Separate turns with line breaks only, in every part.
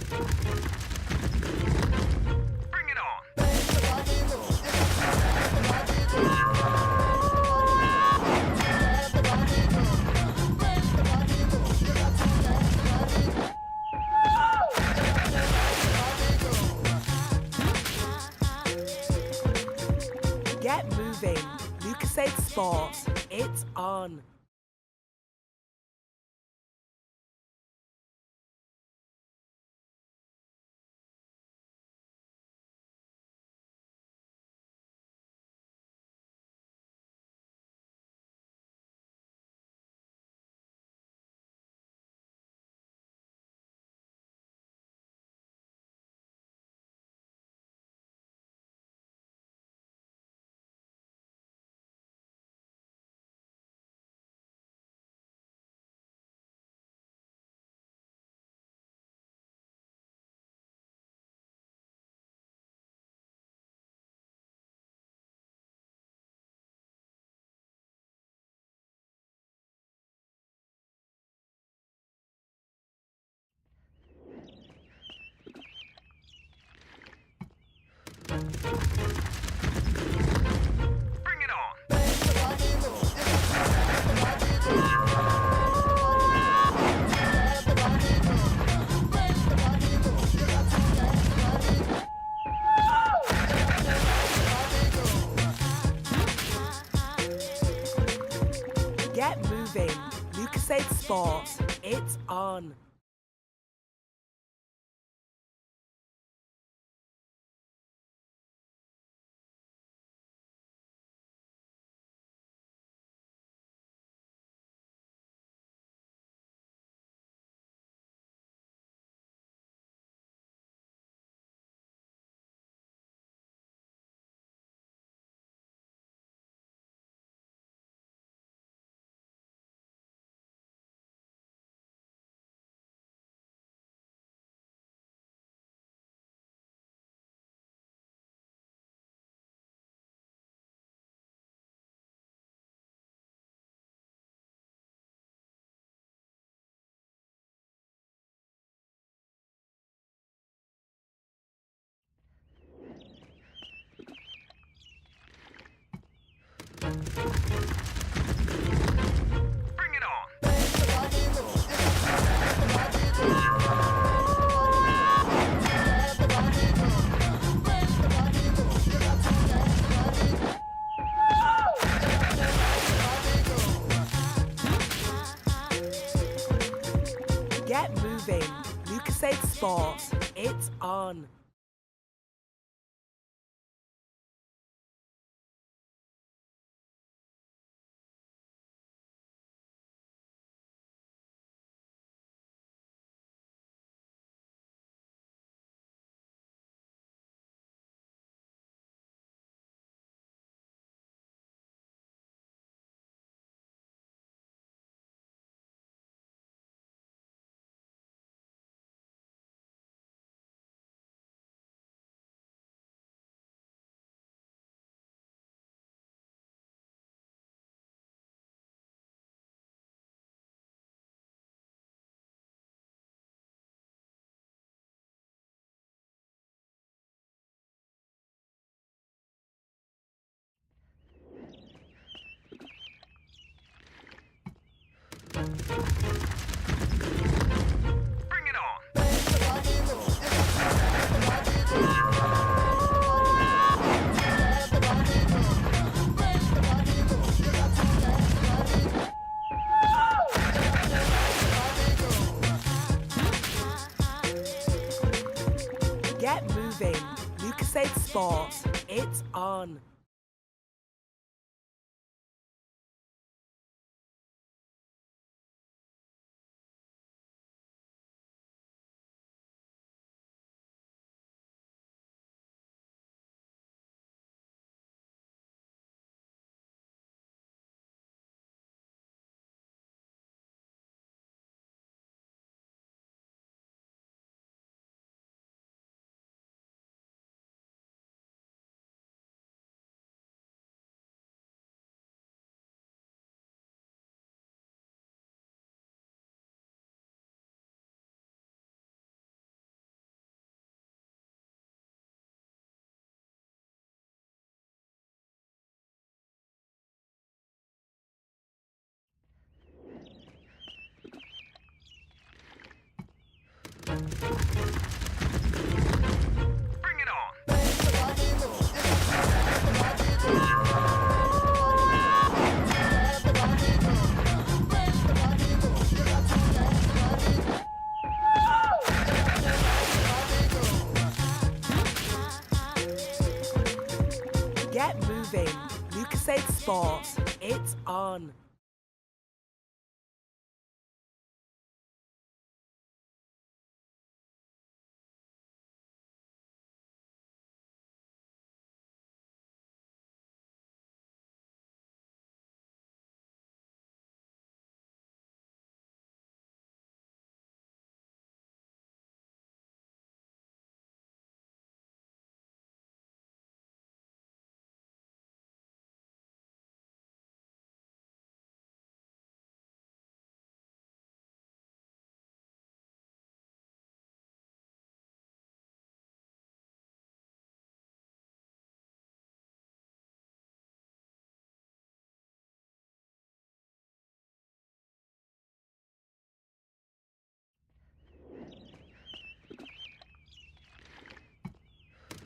Bring it on!
Get moving. Lucasade Sport. It's on.
Bring it on!
Get moving. Lucasade Sport. It's on.
Bring it on!
Get moving. Lucasade Sport. It's on.
Bring it on!
Get moving. Lucasade Sport. It's on.
Bring it on.
Get moving. Lucasade Sport. It's on.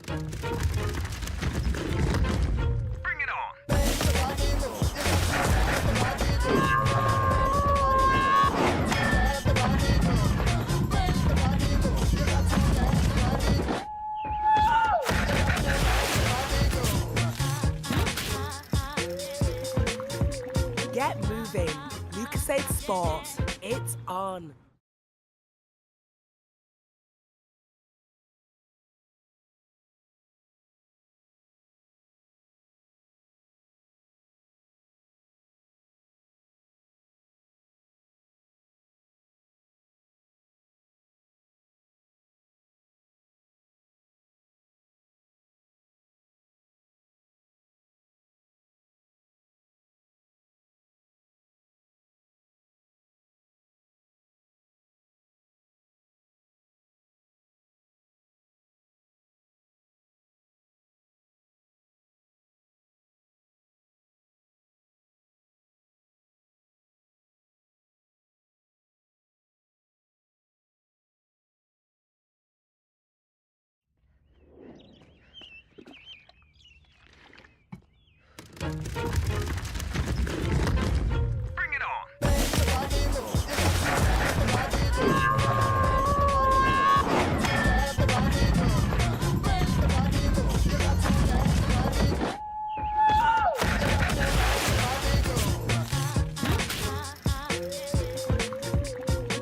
Bring it on.
Get moving. Lucasade Sport. It's on.
Bring it on.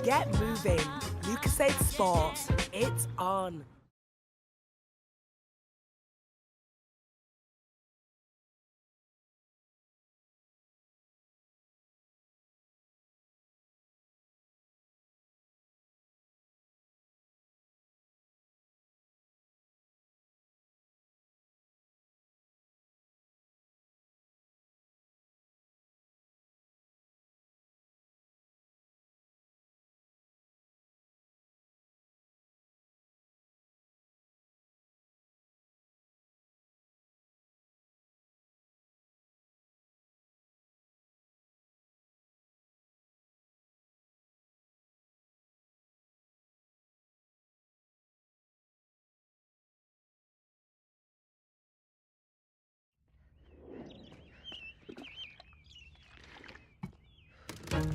Get moving. Lucasade Sport. It's on.
Bring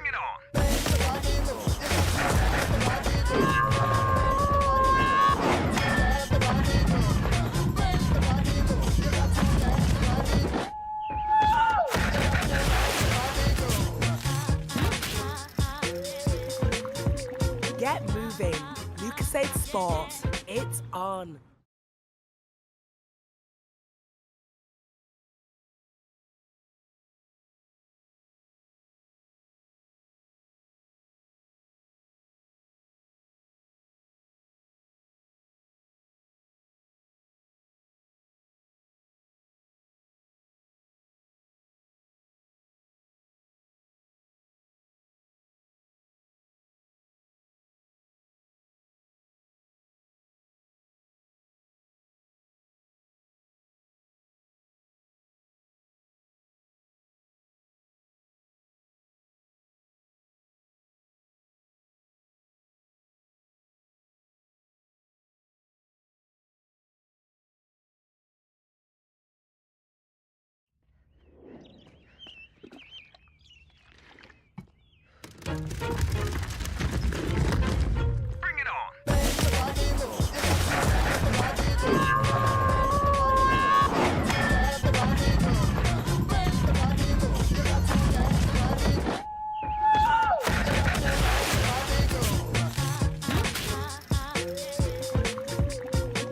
it on.
Get moving. Lucasade Sport. It's on.
Bring it on.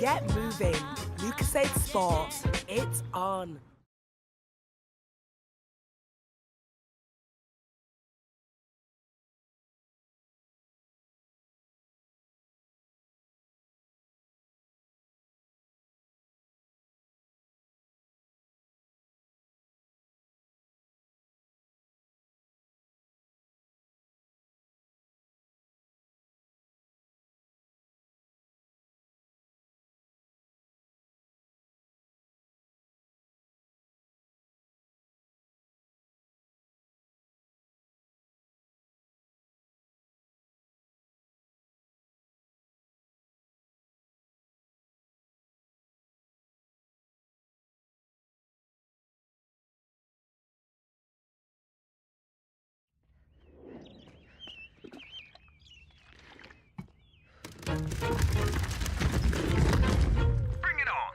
Get moving. Lucasade Sport. It's on.
Bring it on.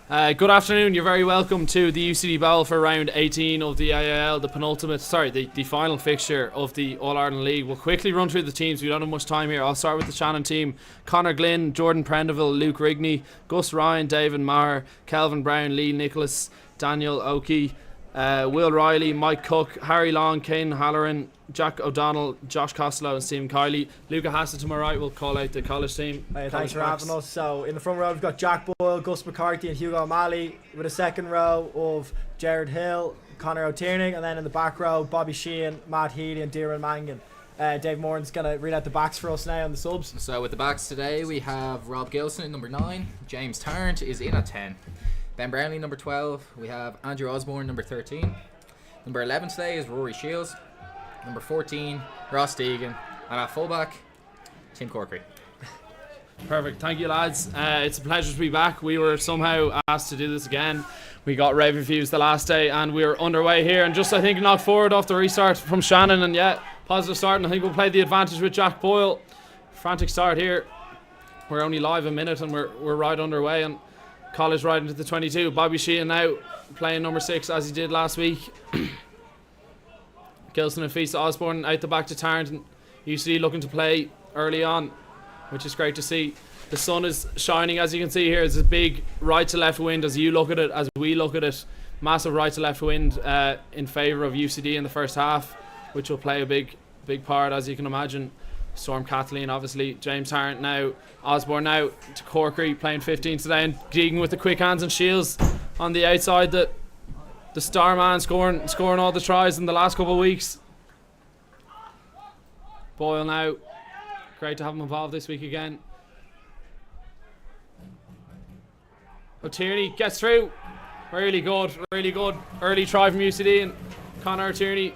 Good afternoon, you're very welcome to the UCD Bowl for round 18 of the AIL, the final fixture of the All-Ireland League. We'll quickly run through the teams, we don't have much time here. I'll start with the Shannon team. Conor Glynn, Jordan Prendeville, Luke Rigney, Gus Ryan, David Maher, Kelvin Brown, Lee Nicholas, Daniel Oakey, Will Riley, Mike Cook, Harry Long, Kane Halloran, Jack O'Donnell, Josh Costello and Stephen Kiley. Luca Hassett to my right will call out the college team.
Thanks for having us. So in the front row we've got Jack Boyle, Gus McCarthy and Hugo O'Malley, with a second row of Jared Hill, Conor O'Tiernan, and then in the back row Bobby Sheehan, Matt Healy and Deireadh Mangan. Dave Moran's going to read out the backs for us now on the subs.
So with the backs today we have Rob Gilson at number 9, James Tarrant is in at 10, Ben Brownlee number 12, we have Andrew Osborne number 13, number 11 today is Rory Shields, number 14 Ross Deegan, and at fullback Tim Corkery.
Perfect, thank you lads. It's a pleasure to be back. We were somehow asked to do this again. We got rave reviews the last day and we were underway here and just I think knocked forward off the restart from Shannon, and yeah, positive start, and I think we'll play the advantage with Jack Boyle. Frantic start here. We're only live a minute and we're right underway, and college right into the 22. Bobby Sheehan now playing number 6 as he did last week. Gilson and Feast Osborne out the back to Tarrant, and UCD looking to play early on, which is great to see. The sun is shining, as you can see here. It's a big right to left wind as you look at it, as we look at it. Massive right to left wind in favour of UCD in the first half, which will play a big part, as you can imagine. Storm Kathleen, obviously. James Tarrant now. Osborne now to Corkery, playing 15 today, and Deegan with the quick hands and shields on the outside. The star man scoring all the tries in the last couple of weeks. Boyle now. Great to have him involved this week again. O'Tierney gets through. Really good. Early try from UCD, and Conor O'Tierney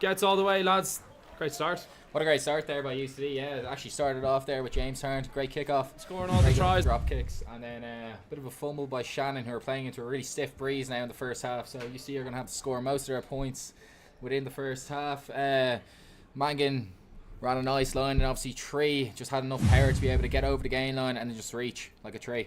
gets all the way, lads. Great start.
What a great start there by UCD. Yeah, it actually started off there with James Tarrant. Great kickoff.
Scoring all the tries.
Drop kicks. And then a bit of a fumble by Shannon, who are playing into a really stiff breeze now in the first half. So UCD are going to have to score most of their points within the first half. Mangan ran a nice line, and obviously Tree just had enough power to be able to get over the gain line and then just reach like a tree.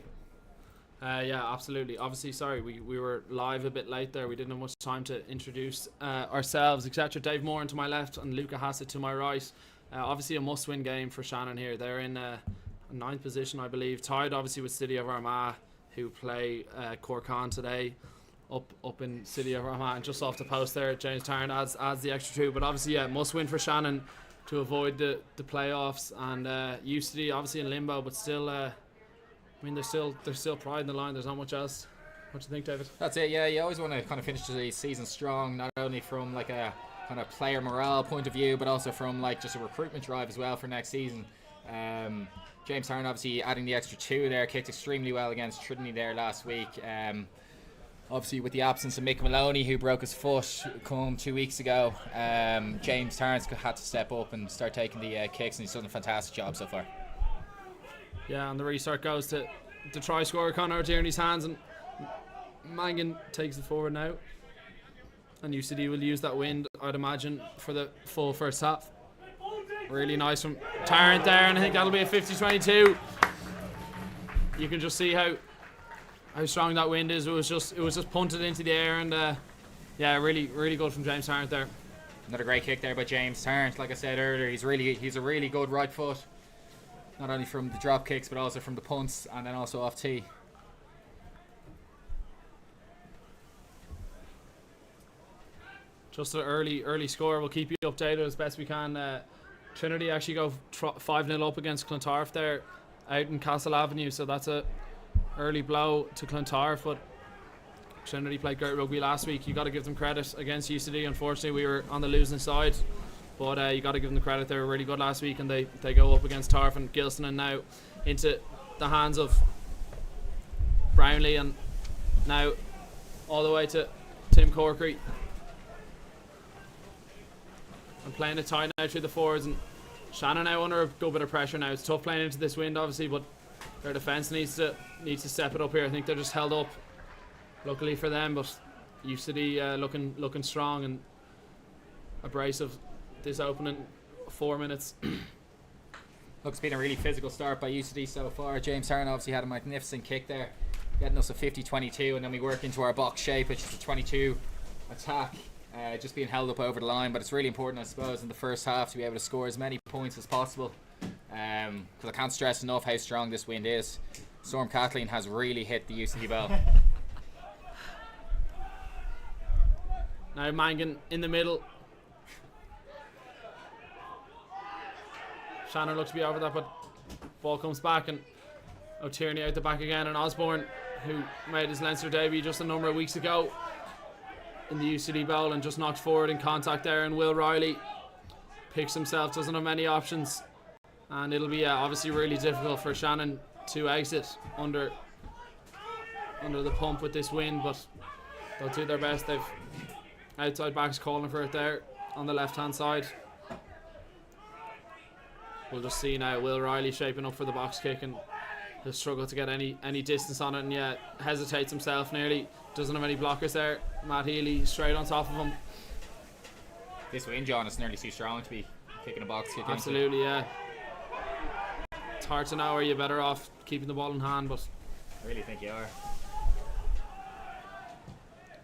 Yeah, absolutely. Obviously, sorry, we were live a bit late there. We didn't have much time to introduce ourselves, etc. Dave Moran to my left and Luca Hassett to my right. Obviously a must-win game for Shannon here. They're in 9th position, I believe, tied obviously with City of Armagh, who play Corcan today up in City of Armagh, and just off the post there James Tarrant adds the extra 2. But obviously, yeah, must-win for Shannon to avoid the playoffs, and UCD obviously in limbo, but still I mean, there's still pride in the line. There's not much else. What do you think, David?
That's it. Yeah, you always want to kind of finish the season strong, not only from like a kind of player morale point of view, but also from like just a recruitment drive as well for next season. James Tarrant obviously adding the extra 2 there, kicked extremely well against Trinity there last week. Obviously with the absence of Mick Maloney, who broke his foot come 2 weeks ago, James Tarrant had to step up and start taking the kicks, and he's done a fantastic job so far.
Yeah, and the restart goes to the try scorer Conor Tierney's hands, and Mangan takes it forward now. And UCD will use that wind, I'd imagine, for the full first half. Really nice from Tarrant there, and I think that'll be a 50-22. You can just see how strong that wind is. It was just punted into the air, and yeah, really good from James Tarrant there.
Another great kick there by James Tarrant. Like I said earlier, he's a really good right foot, not only from the drop kicks but also from the punts and then also off tee.
Just an early score. We'll keep you updated as best we can. Trinity actually go 5-0 up against Clontarf there out in Castle Avenue, so that's a early blow to Clontarf. But Trinity played great rugby last week. You got to give them credit against UCD. Unfortunately, we were on the losing side, but you got to give them the credit. They were really good last week, and they go up against Tarf and Gilson, and now into the hands of Brownlee, and now all the way to Tim Corkery. And playing it tight now through the forwards, and Shannon now under a good bit of pressure now. It's tough playing into this wind, obviously, but their defence needs to step it up here. I think they're just held up, luckily for them, but UCD looking strong, and a brace of this opening 4 minutes.
Look, it's been a really physical start by UCD so far. James Tarrant obviously had a magnificent kick there, getting us a 50-22, and then we work into our box shape, which is a 22 attack. Just being held up over the line, but it's really important, I suppose, in the first half to be able to score as many points as possible, because I can't stress enough how strong this wind is. Storm Kathleen has really hit the UCD bell.
Now Mangan in the middle. Shannon looks to be over that, but ball comes back, and O'Tierney out the back again, and Osborne, who made his Leinster debut just a number of weeks ago in the UCD Bowl and just knocked forward in contact there, and Will Riley picks himself, doesn't have many options, and it'll be obviously really difficult for Shannon to exit under the pump with this wind, but they'll do their best. They've outside backs calling for it there on the left hand side. We'll just see now Will Riley shaping up for the box kick, and he'll struggle to get any distance on it, and yeah, hesitates himself nearly. Doesn't have any blockers there. Matt Healy straight on top of him.
This wind, John, is nearly too strong to be kicking a box kick.
Absolutely, yeah. It's hard to know, are you better off keeping the ball in hand, but
I really think you are.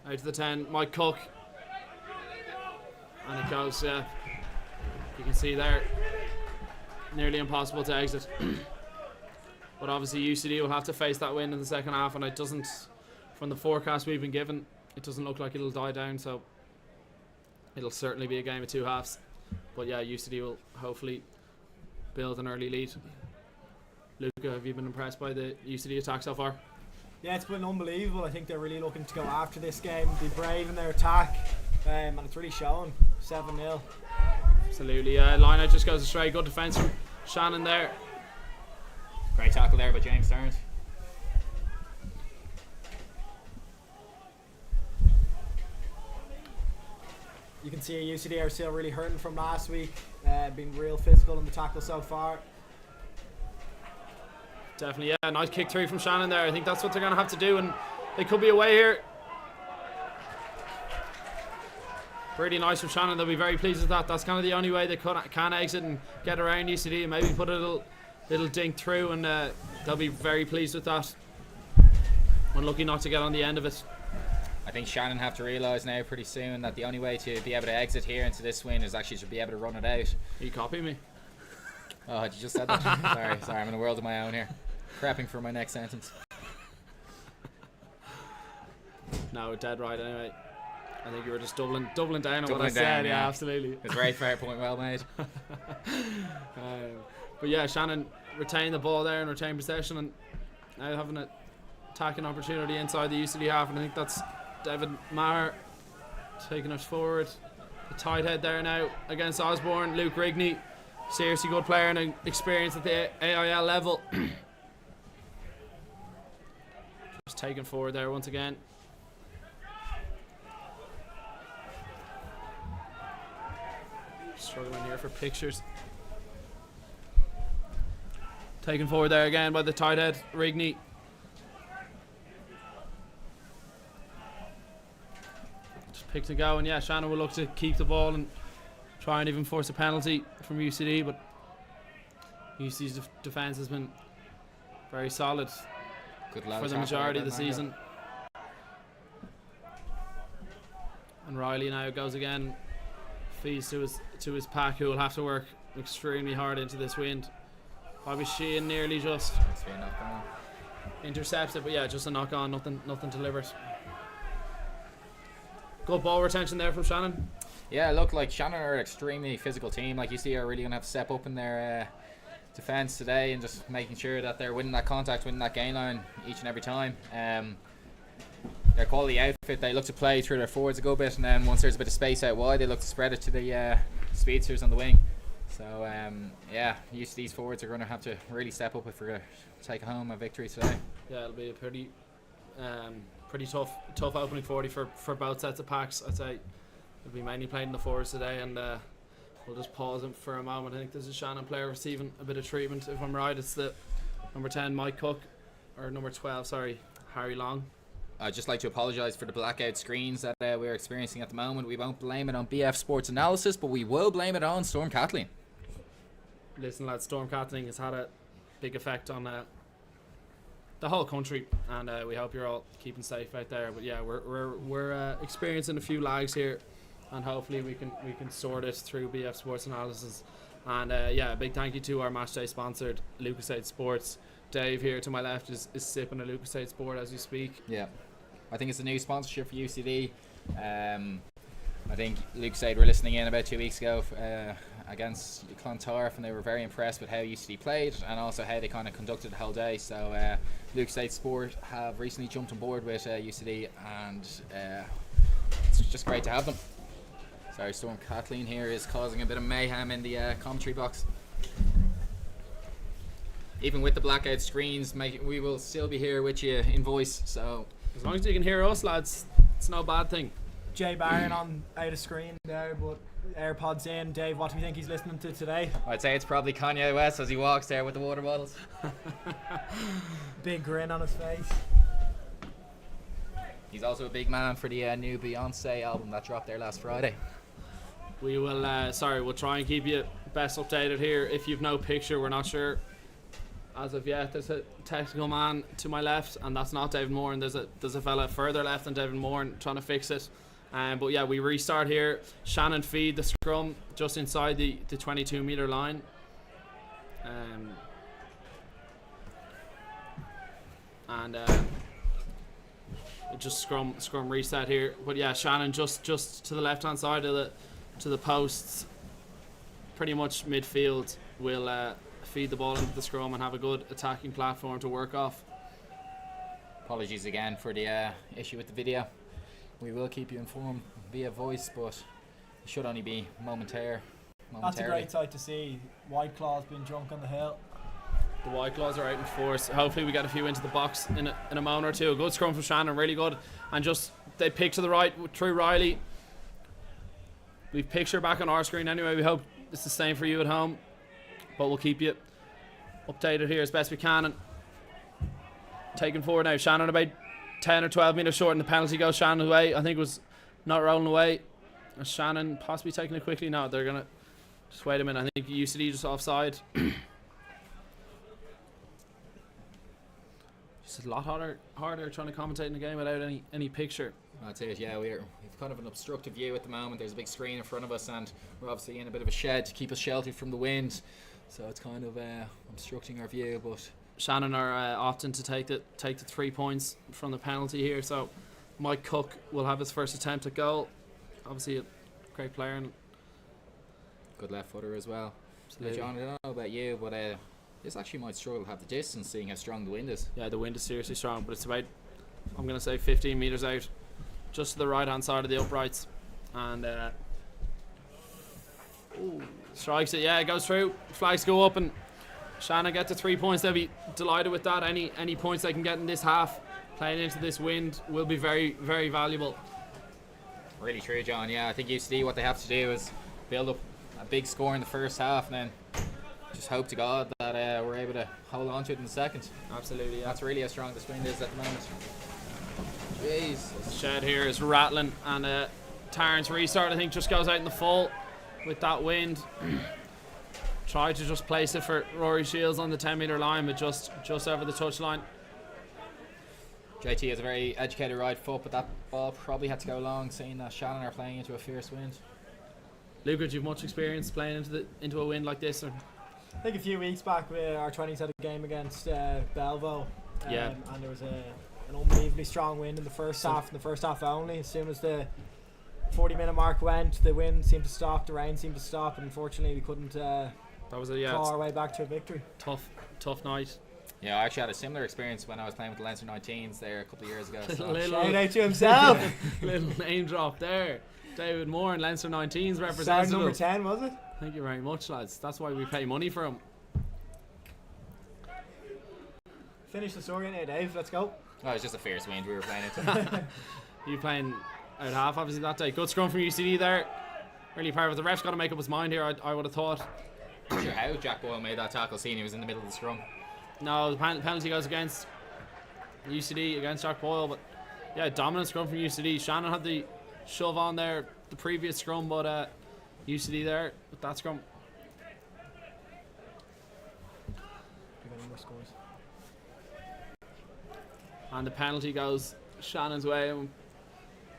Out to the 10, Mike Cook. And it goes, yeah. You can see there, nearly impossible to exit. But obviously UCD will have to face that wind in the second half, and it doesn't, from the forecast we've been given, it doesn't look like it'll die down, so it'll certainly be a game of two halves. But yeah, UCD will hopefully build an early lead. Luca, have you been impressed by the UCD attack so far?
Yeah, it's been unbelievable. I think they're really looking to go after this game, be brave in their attack, and it's really shown. 7-0.
Absolutely, yeah. Line out just goes astray. Good defence from Shannon there.
Great tackle there by James Tarrant.
You can see UCD are still really hurting from last week, being real physical in the tackle so far.
Definitely, yeah. Nice kick through from Shannon there. I think that's what they're going to have to do, and they could be away here. Pretty nice from Shannon. They'll be very pleased with that. That's kind of the only way they can exit and get around UCD, and maybe put a little dink through, and they'll be very pleased with that. Unlucky not to get on the end of it.
I think Shannon have to realise now pretty soon that the only way to be able to exit here into this win is actually to be able to run it out.
Are you copying me?
Oh, had you just said that? sorry, I'm in a world of my own here. Prepping for my next sentence.
No, dead right anyway. I think you were just doubling down on what I
Doubling
said.
down,
Yeah,
yeah.
absolutely.
It's a very fair point, well made.
But yeah, Shannon retained the ball there and retained possession, and now having an attacking opportunity inside the UCD half, and I think that's David Maher taking us forward. The tight head there now against Osborne. Luke Rigney, seriously good player and experience at the AIL level. Just taken forward there once again. Struggling here for pictures. Taken forward there again by the tight head, Rigney. Just picked to go, and yeah, Shannon will look to keep the ball and try and even force a penalty from UCD, but UCD's defence has been very solid for the majority of the season. And Riley now goes again, feeds to his pack, who will have to work extremely hard into this wind. Bobby Sheehan nearly just intercepts it, but yeah, just a knock on, nothing delivered. Good ball retention there from Shannon.
Yeah, look, like Shannon are an extremely physical team. Like you see, are really going to have to step up in their defence today and just making sure that they're winning that contact, winning that gain line each and every time. Their quality outfit, they look to play through their forwards a good bit, and then once there's a bit of space out wide, they look to spread it to the speedsters on the wing. So yeah, these forwards are going to have to really step up if we're going to take home a victory today.
Yeah, it'll be a pretty tough opening 40 for both sets of packs. I'd say it'll be mainly playing in the forwards today, and we'll just pause him for a moment. I think there's a Shannon player receiving a bit of treatment. If I'm right, it's the number 10 Mike Cook, or number 12, sorry, Harry Long.
I'd just like to apologise for the blackout screens that we're experiencing at the moment. We won't blame it on BF Sports Analysis, but we will blame it on Storm Kathleen.
Listen, lads, Storm Kathleen has had a big effect on the whole country, and we hope you're all keeping safe out there. But yeah, we're experiencing a few lags here, and hopefully we can sort it through BF Sports Analysis. And yeah, a big thank you to our matchday sponsored Lucasade Sports. Dave here to my left is sipping a Lucasade Sport as we speak.
Yeah, I think it's a new sponsorship for UCD. I think Lucasade were listening in about 2 weeks ago against Clontarf, and they were very impressed with how UCD played and also how they kind of conducted the whole day. So Lucasade Sport have recently jumped on board with UCD, and it's just great to have them. Sorry, Storm Kathleen here is causing a bit of mayhem in the commentary box. Even with the blackout screens, we will still be here with you in voice. So
as long as you can hear us, lads, it's no bad thing.
Jay Barron on out of screen there, but AirPods in. Dave, what do you think he's listening to today?
I'd say it's probably Kanye West as he walks there with the water bottles.
Big grin on his face.
He's also a big man for the new Beyonce album that dropped there last Friday.
We will, we'll try and keep you best updated here. If you've no picture, we're not sure as of yet. There's a technical man to my left, and that's not David Moore, and there's a fella further left than David Moore trying to fix it. But yeah, we restart here. Shannon feed the scrum just inside the 22 metre line. Just scrum reset here. But yeah, Shannon just to the left hand side of the posts, pretty much midfield, will feed the ball into the scrum and have a good attacking platform to work off.
Apologies again for the issue with the video. We will keep you informed via voice, but it should only be momentarily.
That's a great sight to see. White Claw's been drunk on the hill.
The White Claws are out in force. Hopefully we get a few into the box in a moment or two. A good scrum from Shannon, really good. And just they pick to the right through Riley. We've picture back on our screen anyway. We hope it's the same for you at home, but we'll keep you updated here as best we can. And taking forward now, Shannon about 10 or 12 metres short, and the penalty goes Shannon's way. I think it was not rolling away. Shannon possibly taking it quickly. No, they're gonna just wait a minute. I think UCD just offside. It's a lot harder trying to commentate in the game without any picture.
That's it, yeah. We've kind of an obstructive view at the moment. There's a big screen in front of us, and we're obviously in a bit of a shed to keep us sheltered from the wind, so it's kind of obstructing our view. But
Shannon are opting to take the 3 points from the penalty here, so Mike Cook will have his first attempt at goal. Obviously a great player and
good left footer as well.
Absolutely.
John, I don't know about you, but this actually might struggle to have the distance, seeing how strong the wind is.
Yeah, the wind is seriously strong, but it's about, I'm going to say 15 metres out, just to the right hand side of the uprights, and Strikes it, yeah, it goes through. Flags go up and Shannon get to 3 points. They'll be delighted with that. Any points they can get in this half playing into this wind will be very, very valuable.
Really true, John. Yeah, I think UCD, what they have to do is build up a big score in the first half and then just hope to God that we're able to hold on to it in the second.
Absolutely, yeah.
That's really how strong this wind is at the moment. Jeez.
The shed here is rattling and Tarrant's restart I think just goes out in the full with that wind. Tried to just place it for Rory Shields on the 10-metre line, but just over the touchline.
JT has a very educated right foot, but that ball probably had to go long, seeing that Shannon are playing into a fierce wind.
Luca, do you have much experience playing into a wind like this? Or?
I think a few weeks back with our 20s had a game against Belfield, and there was an unbelievably strong wind in the first half. In the first half only, as soon as the 40-minute mark went, the wind seemed to stop, the rain seemed to stop, and unfortunately we couldn't claw our way back to a victory.
Tough night.
Yeah, I actually had a similar experience when I was playing with the Leinster 19s there a couple of years ago.
Shout out to himself.
Little name drop there. David Moore and Leinster 19s representative.
Starting number 10, was it?
Thank you very much, lads. That's why we pay money for him.
Finish the story now, Dave. Let's go.
Oh, it was just a fierce wind we were playing into.
You playing out half obviously that day. Good scrum from UCD there. Really proud of it. The ref's got to make up his mind here, I would have thought.
I'm not sure how Jack Boyle made that tackle, seeing he was in the middle of the scrum.
No, the penalty goes against UCD, against Jack Boyle, but yeah, dominant scrum from UCD. Shannon had the shove on there the previous scrum, but UCD there with that scrum.
Any more scores?
And the penalty goes Shannon's way, and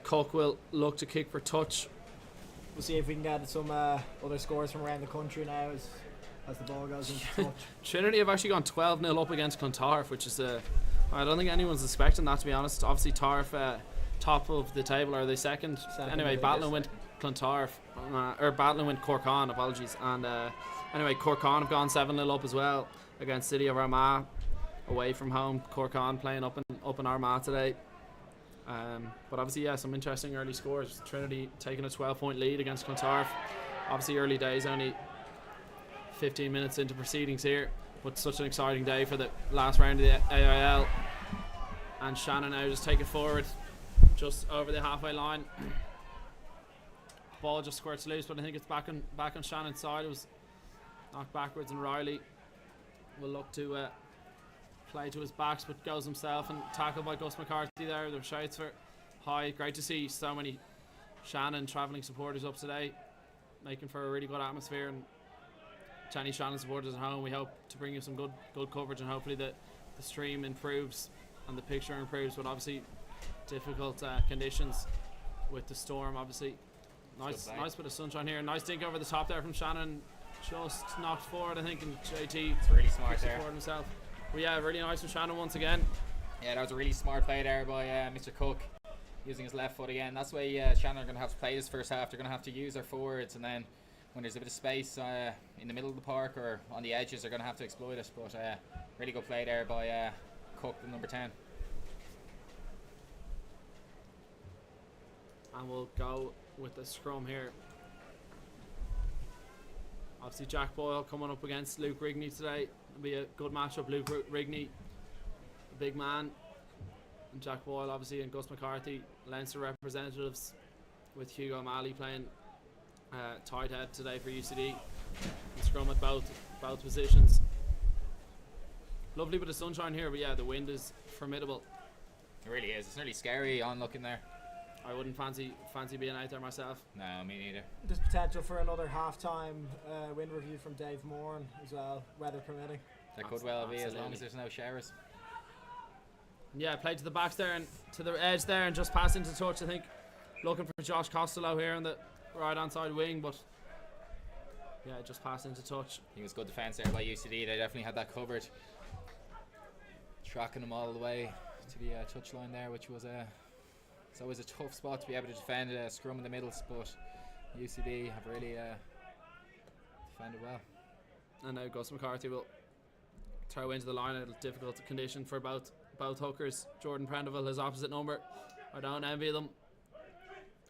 Cook will look to kick for touch.
We'll see if we can get some other scores from around the country now as the ball goes into touch.
Trinity have actually gone 12-0 up against Clontarf, which is I don't think anyone's expecting that, to be honest. Obviously Tarf top of the table, are they second? Anyway, Battling went Clontarf, or Battling went Corkán, apologies. And anyway, Corkán have gone 7-0 up as well against City of Armagh away from home. Corkán playing up in Armagh today. But obviously, yeah, some interesting early scores. Trinity taking a 12-point lead against Clontarf. Obviously, early days, only 15 minutes into proceedings here, but such an exciting day for the last round of the AIL. And Shannon now just take it forward, just over the halfway line. Ball just squirts loose, but I think it's back on Shannon's side. It was knocked backwards, and Riley will look to play to his backs, but goes himself and tackled by Gus McCarthy there. There were shouts for high. Great to see so many Shannon travelling supporters up today, making for a really good atmosphere. And to any Shannon supporters at home, we hope to bring you some good coverage, and hopefully the stream improves and the picture improves, but obviously difficult conditions with the storm. Obviously nice bit of sunshine here. Nice dink over the top there from Shannon, just knocked forward I think, and JT
It's really smart there.
Himself. But yeah, really nice from Shannon once again.
Yeah, that was a really smart play there by Mr. Cook, using his left foot again. That's why Shannon are going to have to play this first half. They're going to have to use their forwards, and then when there's a bit of space in the middle of the park or on the edges, they're going to have to exploit it. But really good play there by Cook, the number 10.
And we'll go with the scrum here. Obviously Jack Boyle coming up against Luke Rigney today. It'll be a good matchup. Luke Rigney, the big man, and Jack Boyle obviously, and Gus McCarthy, Leinster representatives, with Hugo O'Malley playing tight head today for UCD. And scrum at both positions. Lovely bit of sunshine here, but yeah, the wind is formidable.
It really is. It's nearly scary on looking there.
I wouldn't fancy being out there myself.
No, me neither.
There's potential for another half-time wind review from Dave Moore as well, weather permitting.
That could well be, as long as there's no showers.
Yeah, played to the backs there and to the edge there, and just passed into touch, I think. Looking for Josh Costello here on the right hand side wing, but yeah, just passed into touch.
He was good defence there by UCD. They definitely had that covered. Tracking them all the way to the touchline there, which was it's always a tough spot to be able to defend a scrum in the middles, but UCD have really defended well.
And now Gus McCarthy will throw into the line at a difficult condition for both hookers. Jordan Prendeville, his opposite number. I don't envy them.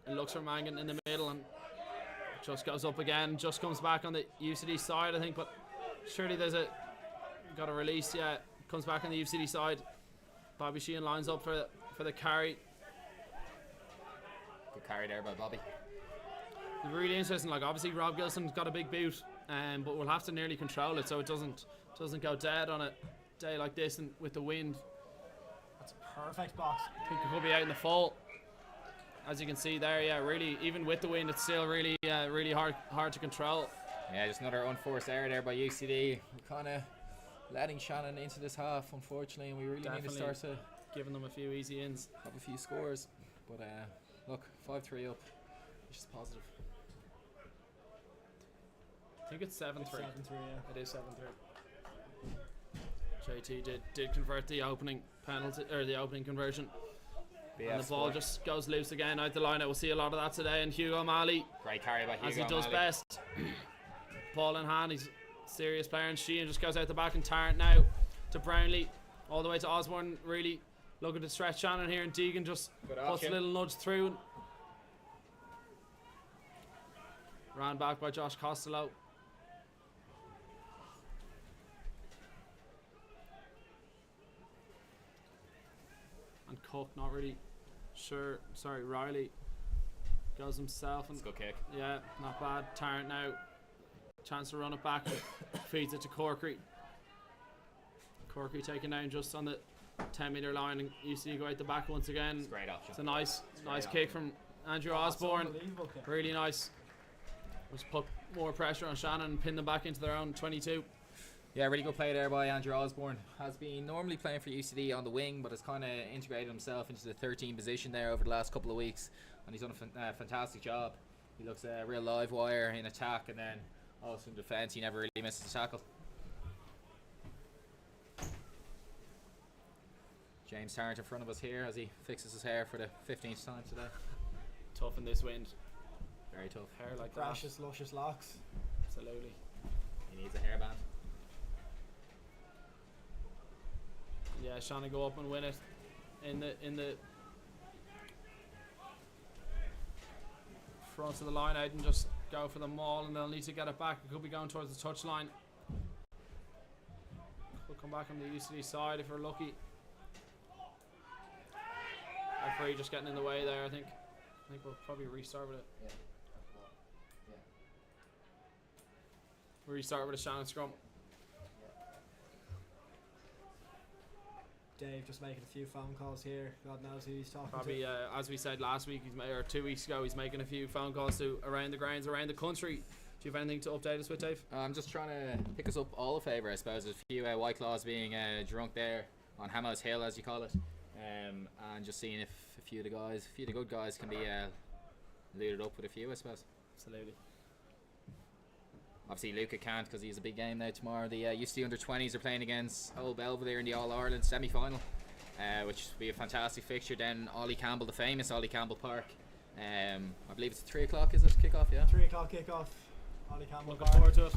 It looks for Mangan in the middle and Just goes up again, just comes back on the UCD side, I think, but surely there's got a release, yeah. Comes back on the UCD side. Bobby Sheehan lines up for the carry.
Good carry there by Bobby.
Really interesting, like obviously Rob Gilson's got a big boot, but we'll have to nearly control it so it doesn't go dead on a day like this and with the wind.
That's a perfect box.
I think it could be out in the fall. As you can see there, yeah, really, even with the wind, it's still really hard to control.
Yeah, just another unforced error there by UCD. We're kind of letting Shannon into this half, unfortunately, and we really need to start to
giving them a few easy ins.
have a few scores. But look, 5-3 up, which is positive.
I think it's 7-3.
7-3, yeah.
It is 7-3. JT did convert the opening penalty, or the opening conversion. And the ball just goes loose again out the line. We'll see a lot of that today. And Hugo O'Malley,
Great carry by Hugo
as he does
O'Malley.
best. Ball in hand, he's a serious player. And Sheehan just goes out the back and Tarrant now to Brownlee. All the way to Osborne, really looking to stretch Shannon here. And Deegan just
Good
puts a
option.
little nudge through. Ran back by Josh Costello. And Cook not really sure. Sorry, Riley goes himself and
Let's go kick.
yeah, not bad. Tarrant now, chance to run it back, feeds it to Corkery. Corkery taken down just on the 10-meter line, and UCD go out the back once again.
It's a great option.
It's a nice
great
kick from Andrew
That's
Osborne.
unbelievable kick.
Really nice. Just put more pressure on Shannon and pin them back into their own 22.
Yeah, really good play there by Andrew Osborne. Has been normally playing for UCD on the wing, but has kind of integrated himself into the 13 position there over the last couple of weeks, and he's done a fantastic job. He looks a real live wire in attack, and then also in defence, he never really misses a tackle. James Tarrant in front of us here as he fixes his hair for the 15th time today.
Tough in this wind.
Very tough.
Hair like that.
Precious, luscious locks.
Absolutely.
He needs a hairband.
Yeah, Shannon go up and win it in the front of the line out and just go for the maul, and they'll need to get it back. It could be going towards the touchline. We'll come back on the UCD side if we're lucky. Referee just getting in the way there. I think we'll probably restart with it.
Yeah.
Restart with a Shannon scrum.
Dave just making a few phone calls here. God knows who he's talking
Probably,
to.
as we said last week, or 2 weeks ago, he's making a few phone calls to around the grounds, around the country. Do you have anything to update us with, Dave?
I'm just trying to pick us up all a favour, I suppose. There's a few White Claws being drunk there on Hamos Hill, as you call it, and just seeing if a few of the good guys can be looted up with a few, I suppose.
Absolutely.
Obviously Luca can't because he has a big game now tomorrow. The UCD under-20s are playing against Old Belvedere in the All-Ireland semi-final, which will be a fantastic fixture. Then Ollie Campbell, the famous Ollie Campbell Park. I believe it's 3 o'clock, is it? Kick-off, yeah?
3 o'clock kickoff. Ollie Campbell
Looking
Park.
forward to it.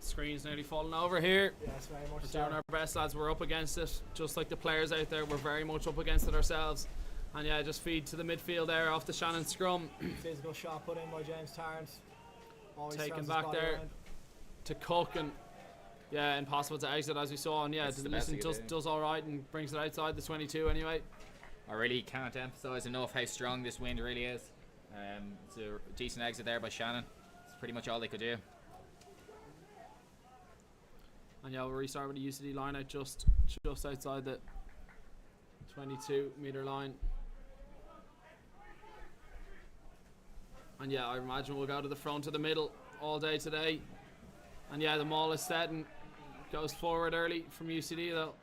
Screen's nearly falling over here.
Yes, very much
We're
so.
doing our best, lads. We're up against it. Just like the players out there, we're very much up against it ourselves. And yeah, just feed to the midfield there off the Shannon scrum.
Physical shot put in by James Tarrant. Always
Taken
throws his
back
body
there.
around.
To Cook, and yeah, impossible to exit as we saw. And yeah,
That's the best
Listen
he could do.
does all right and brings it outside the 22 anyway.
I really can't emphasise enough how strong this wind really is. It's a decent exit there by Shannon. It's pretty much all they could do.
And yeah, we'll restart with the UCD line out just outside the 22-meter line. And yeah, I imagine we'll go to the front of the middle all day today. And yeah, the maul is set and goes forward early from UCD. They'll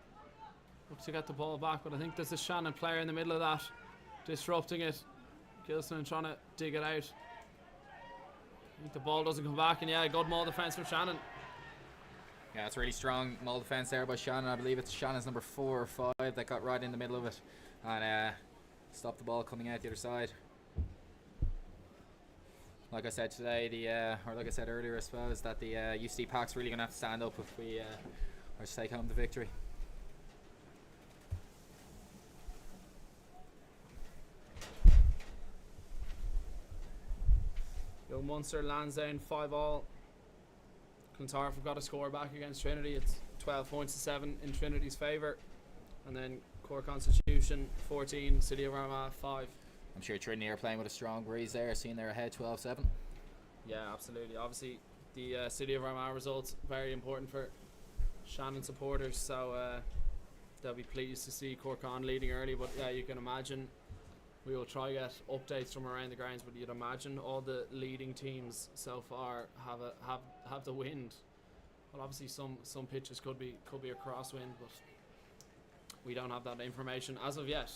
look to get the ball back, but I think there's a Shannon player in the middle of that, disrupting it. Gilson trying to dig it out. I think the ball doesn't come back, and yeah, good maul defence from Shannon.
Yeah, it's really strong maul defence there by Shannon. I believe it's Shannon's number 4 or 5 that got right in the middle of it and stopped the ball coming out the other side. Like I said today, or like I said earlier, I suppose, that the UCD pack's really going to have to stand up if we are to take home the victory.
But Munster lands down 5-all. Clontarf have got a score back against Trinity. It's 12 points to 7 in Trinity's favour. And then Cork Constitution 14, City of Armagh 5.
I'm sure Trinity are playing with a strong breeze there, seeing they're ahead 12-7.
Yeah, absolutely. Obviously, the City of Armagh results very important for Shannon supporters, so they'll be pleased to see Cork on leading early. But yeah, you can imagine we will try get updates from around the grounds. But you'd imagine all the leading teams so far have the wind. Well, obviously some pitches could be a crosswind, but we don't have that information as of yet.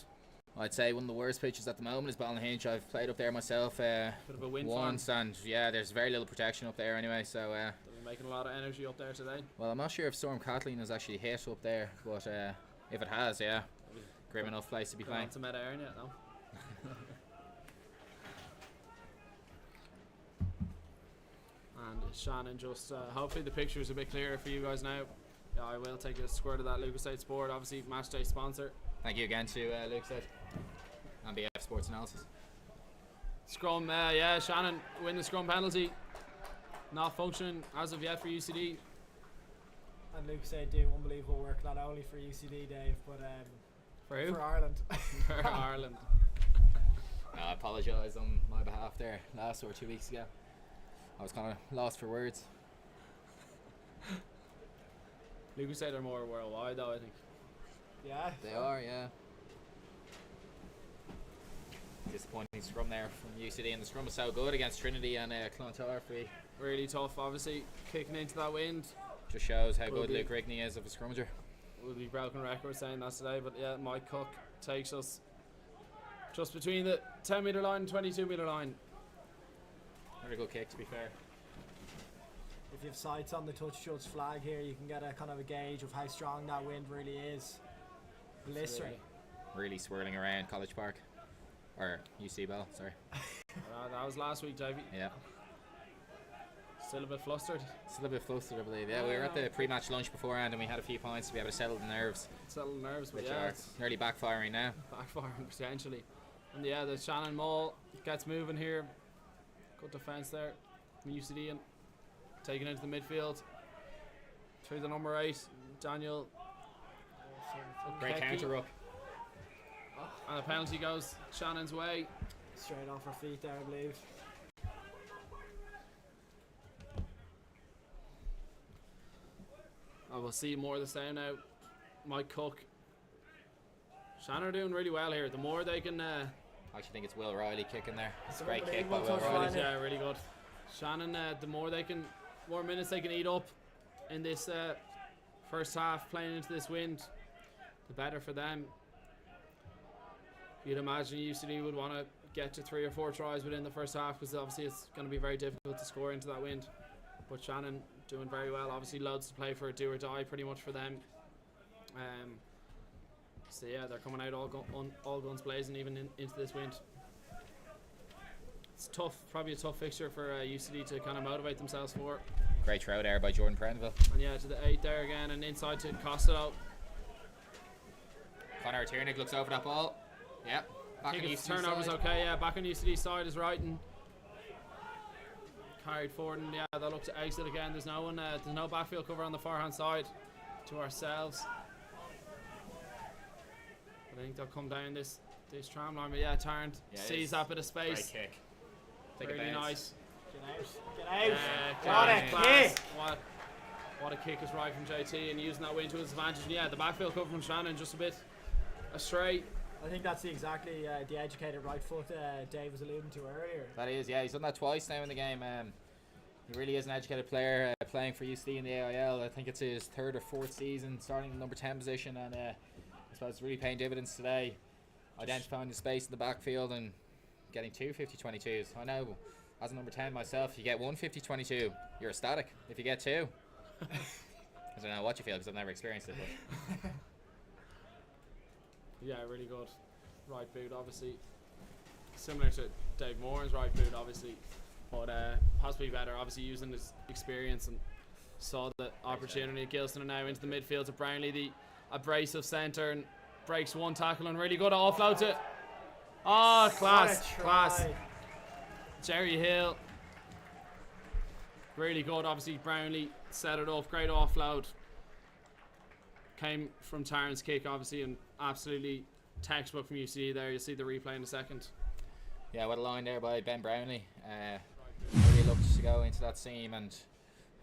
I'd say one of the worst pitches at the moment is Ballinhinch. I've played up there myself
Bit of a wind farm.
once, and yeah, there's very little protection up there anyway. So,
They'll be making a lot of energy up there today.
well, I'm not sure if Storm Kathleen has actually hit up there, but if it has, yeah, grim enough place to be
Gone
playing.
on to Meta Erin yet, no? And Shannon just hopefully the picture is a bit clearer for you guys now. Yeah, I will take a squirt of that Lucas State Sport, obviously match day sponsor.
Thank you again to Luke said and BF Sports Analysis.
Scrum, yeah, Shannon win the scrum penalty. Not functioning as of yet for UCD.
And Luke said do unbelievable work not only for UCD, Dave, but
For who?
for Ireland.
For Ireland.
I apologise on my behalf there last or 2 weeks ago. I was kind of lost for words.
Lucas State are more worldwide though, I think.
Yeah.
They are, yeah. Disappointing scrum there from UCD, and the scrum was so good against Trinity and Clontarf.
Really tough, obviously, kicking into that wind.
Just shows how
Will
good
be.
Luke Rigney is of a scrummager.
We'll be broken record saying that today, but yeah, Mike Cook takes us just between the 10 metre line and 22 metre line.
Very good kick, to be fair.
If you have sights on the touch judge flag here, you can get a kind of a gauge of how strong that wind really is. Blistering.
Really swirling around College Park. Or UC Bell, sorry.
That was last week, Davey.
Yeah.
Still a bit flustered.
Still a bit flustered, I believe. Yeah, we were at the pre-match lunch beforehand and we had a few pints to be able to settle the nerves,
Settle nerves, but
which
yeah,
are
it's
nearly backfiring now.
backfiring potentially. And yeah, the Shannon Mall gets moving here. Good defence there from UCD and taking into the midfield. Through the number 8, Daniel.
Great
Keki.
counter up.
And the penalty goes Shannon's way.
Straight off her feet there, I believe.
I will see more of this down now. Mike Cook. Shannon are doing really well here. The more they can.
I actually think it's Will Riley kicking there. It's a
It's
great kick by
unbelievable
Will
touch
Riley.
line.
yeah, really good. Shannon, the more they can, more minutes they can eat up in this first half, playing into this wind, the better for them. You'd imagine UCD would want to get to 3 or 4 tries within the first half because obviously it's going to be very difficult to score into that wind. But Shannon doing very well. Obviously loads to play for, do or die pretty much for them. So yeah, they're coming out all guns blazing even into this wind. It's tough, probably a tough fixture for UCD to kind of motivate themselves for.
Great throw there by Jordan Prenville.
And yeah, to the 8 there again and inside to Costello.
Connor Tiernick looks over that ball. Yep. Back on UCD
Turnover's
side.
okay, yeah, back on UCD side is right and carried forward and yeah, they'll look to exit again. There's no one, there's no backfield cover on the far hand side to ourselves. I think they'll come down this tram line, but yeah, Tarrant
Yeah, it
sees
is.
that bit of space.
Great kick. Take a
Really
bounce.
nice.
Get out.
Yeah,
What a
class.
kick.
What a kick is right from JT and using that wind to his advantage. And yeah, the backfield cover from Shannon just a bit astray.
I think that's exactly the educated right foot Dave was alluding to earlier.
That is, yeah, he's done that twice now in the game. He really is an educated player playing for UCD in the AIL. I think it's his 3rd or 4th season starting in the number 10 position, and I suppose it's really paying dividends today. Identifying the space in the backfield and getting 2 50-22s. I know, as a number 10 myself, if you get 1 50-22, you're ecstatic. If you get 2, I don't know what you feel because I've never experienced it. But
Yeah, really good. Right boot, obviously. Similar to Dave Moran's right boot, obviously. But possibly better, obviously using his experience and saw the opportunity at Gilson and now into the midfield to Brownlee, the abrasive centre, and breaks one tackle and really good offloads it. Oh, class,
What a
class.
try.
Jerry Hill Really good. Obviously, Brownlee set it up. Great offload. Came from Taryn's kick, obviously, and absolutely textbook from UCD there. You'll see the replay in a second.
Yeah, what a line there by Ben Brownlee. Really looked to go into that seam, and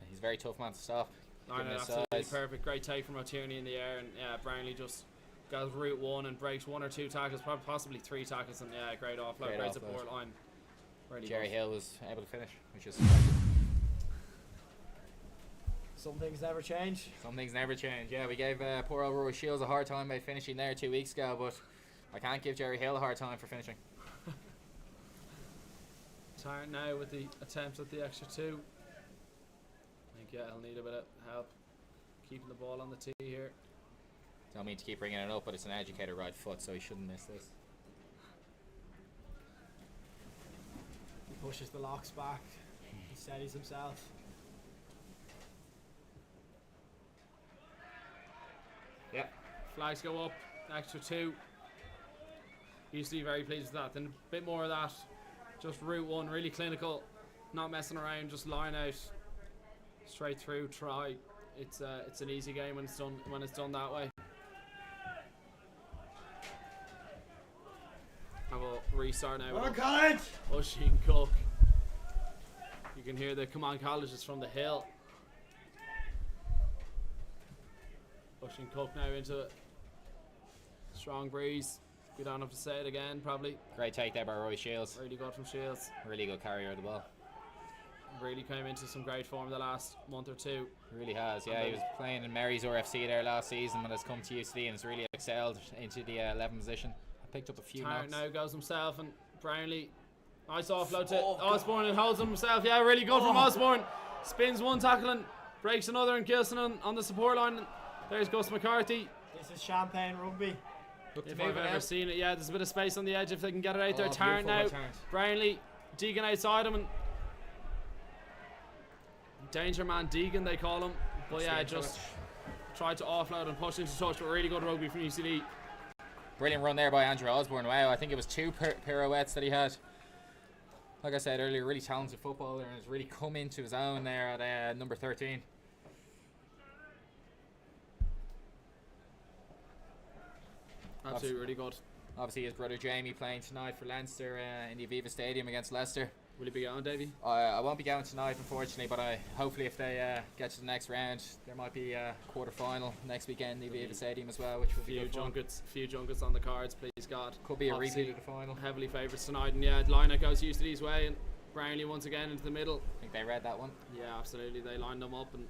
he's a very tough man to stop.
Line it absolutely perfect. Great take from O'Tierney in the air, and yeah, Brownlee just goes route one and breaks 1 or 2 tackles, possibly 3 tackles, and yeah, great offload, great support line. Really
Jerry
good.
Hill was able to finish, which is
Some things never change.
some things never change. Yeah, we gave poor old Roy Shields a hard time by finishing there 2 weeks ago, but I can't give Jerry Hill a hard time for finishing.
Tarrant now with the attempt at the extra 2. I think yeah, he'll need a bit of help keeping the ball on the tee here.
Don't mean to keep bringing it up, but it's an educated right foot, so he shouldn't miss this.
He pushes the locks back. He steadies himself.
Yep.
Flags go up, extra 2. UCD very pleased with that. Then a bit more of that. Just route 1, really clinical, not messing around, just line out, straight through, try. It's an easy game when it's done that way. And we'll restart now with Usheen Cook. You can hear the come on colleges from the hill. Usheen Cook now into it. Strong breeze. We don't have to say it again, probably.
Great take there by Roy Shields.
Really good from Shields.
Really good carrier of the ball.
Really came into some great form the last month or 2.
Really has, yeah. He was playing in Mary's RFC there last season, but has come to UCD and has really excelled into the 11 position. I picked up a few
Tarrant
knocks.
now goes himself, and Brownlee. Nice offload to Osborne and holds him himself. Yeah, really good from Osborne. Spins 1 tackle and breaks another, and Gilson on the support line. There's Gus McCarthy.
This is champagne rugby.
If I've ever seen it, yeah, there's a bit of space on the edge if they can get it out there. Tarrant now. Brownlee, Deegan outside him, and Danger Man Deegan they call him. But yeah, just tried to offload and push into touch, but really good rugby from UCD.
Brilliant run there by Andrew Osborne. Wow, I think it was 2 pirouettes that he had. Like I said earlier, really talented footballer, and has really come into his own there at number 13.
Absolutely really good.
Obviously, his brother Jamie playing tonight for Leinster in the Aviva Stadium against Leicester.
Will he be going, Davey?
I won't be going tonight, unfortunately, but hopefully if they get to the next round, there might be a quarter-final next weekend in the Aviva Stadium as well, which will be good fun.
Few junkets on the cards, please God.
Could be a
Obviously,
repeat of the final.
Heavily favourites tonight, and yeah, the line-up goes UCD's way, and Brownlee once again into the middle.
I think they read that one.
Yeah, absolutely. They lined them up, and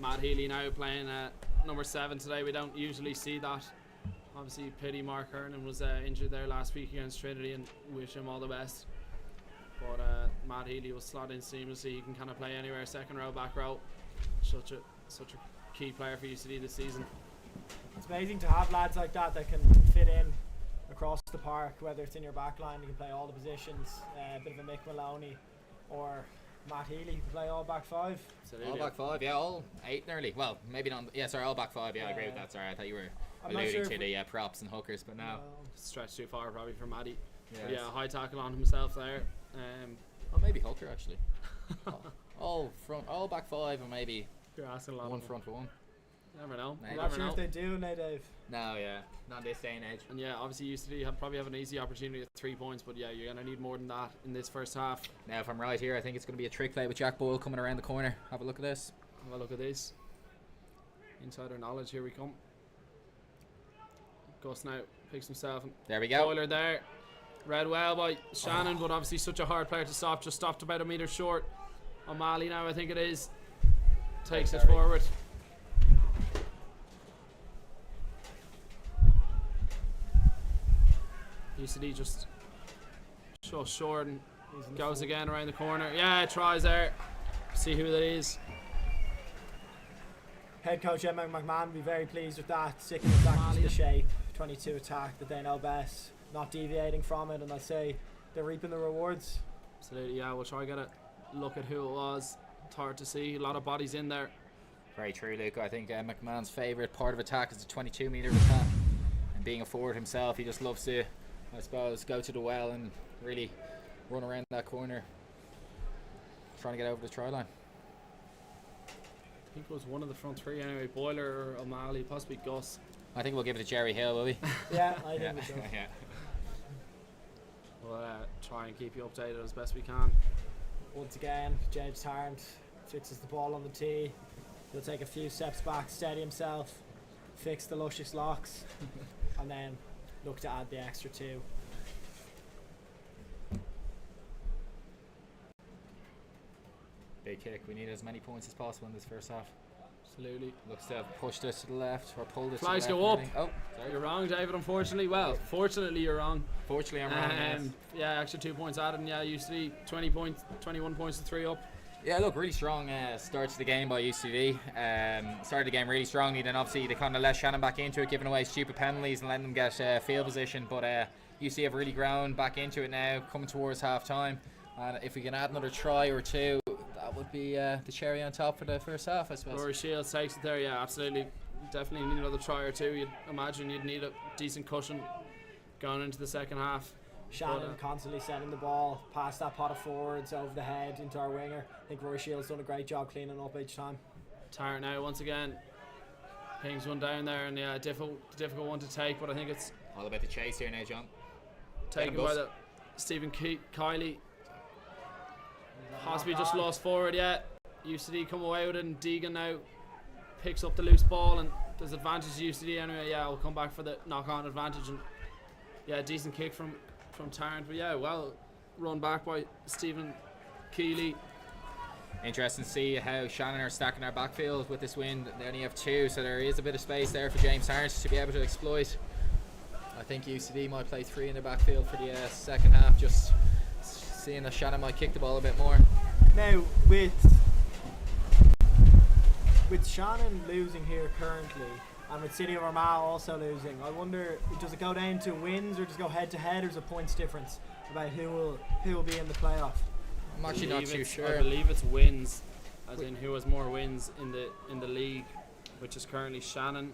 Matt Healy now playing number 7 today. We don't usually see that. Obviously, pity Mark Hernan was injured there last week against Trinity, and wish him all the best. But Matt Healy will slot in seamlessly. He can kind of play anywhere, second row, back row. Such a key player for UCD this season.
It's amazing to have lads like that can fit in across the park, whether it's in your back line, you can play all the positions. A bit of a Mick Maloney or Matt Healy, who can play all back 5.
Absolutely.
All back 5, yeah, all 8 nearly. Well, maybe not. Yeah, sorry, all back 5. Yeah, I agree with that. Sorry, I thought you were alluding to the props and hookers, but no.
Stretched too far probably for Matty.
Yes.
But yeah, high tackle on himself there.
Oh, maybe hooker actually. all back 5, and maybe
You're asking a lot.
one front 1.
Never know.
Maybe.
You
I'm not
never
sure
know.
if they do now, Dave.
No, yeah, not this day and age.
And yeah, obviously UCD probably have an easy opportunity at 3 points, but yeah, you're gonna need more than that in this first half.
Now, if I'm right here, I think it's going to be a trick play with Jack Boyle coming around the corner. Have a look at this.
Have a look at this. Insider knowledge, here we come. Gus now picks himself. And
There we go.
Boiler there. Read well by Shannon, but obviously such a hard player to stop. Just stopped about a metre short. O'Malley now, I think it is. Takes it forward. UCD just short and goes again around the corner. Yeah, tries there. See who that is.
Head coach Emma McMahon will be very pleased with that, sticking exactly to the shape, 22 attack that they know best, not deviating from it, and I'd say they're reaping the rewards.
Absolutely, yeah. We'll try to get a look at who it was. It's hard to see. A lot of bodies in there.
Very true, Luke. I think McMahon's favourite part of attack is the 22-metre attack. And being a forward himself, he just loves to, I suppose, go to the well and really run around that corner. trying to get over the try line.
I think it was one of the front three anyway. Boiler or O'Malley, possibly Gus.
I think we'll give it to Jerry Hill, will we?
Yeah, I
yeah.
think we should.
yeah.
We'll try and keep you updated as best we can.
Once again, James Tarrant fixes the ball on the tee. He'll take a few steps back, steady himself, fix the luscious locks, and then look to add the extra 2.
Big kick. We need as many points as possible in this first half.
Absolutely.
Looks to have pushed it to the left or pulled it
Flags
to the
go
left.
up.
Oh, sorry.
You're wrong, David, unfortunately. Well, fortunately you're wrong.
Fortunately, I'm wrong. Yes.
Yeah, extra 2 points added, and yeah, UCD 20 points, 21 points to 3 up.
Yeah, look, really strong start to the game by UCD. Started the game really strongly, then obviously they kind of let Shannon back into it, giving away stupid penalties and letting them get field position. But UCD have really grown back into it now, coming towards half time. And if we can add another try or 2, that would be the cherry on top for the first half, I suppose.
Rory Shields takes it there, yeah, absolutely. Definitely need another try or 2. You'd imagine you'd need a decent cushion going into the second half.
Shannon constantly sending the ball past that pot of forwards, over the head, into our winger. I think Roy Shields done a great job cleaning up each time.
Tarrant now once again. Pings one down there, and yeah, difficult one to take, but I think it's
All about the chase here now, John.
taken by the Stephen Kiley. Hosby just lost forward, yeah. UCD come away with it, and Deegan now picks up the loose ball, and there's advantage to UCD anyway. Yeah, we'll come back for the knock-on advantage, and yeah, decent kick from Tarrant, but yeah, well run back by Stephen Keeley.
Interesting to see how Shannon are stacking our backfield with this win. They only have 2, so there is a bit of space there for James Tarrant to be able to exploit. I think UCD might play 3 in the backfield for the second half, just seeing that Shannon might kick the ball a bit more.
Now, with Shannon losing here currently, and with City of Armagh also losing, I wonder, does it go down to wins, or does it go head to head, or is it points difference about who will be in the playoff?
I'm actually not too sure.
I believe it's wins, as in who has more wins in the league, which is currently Shannon.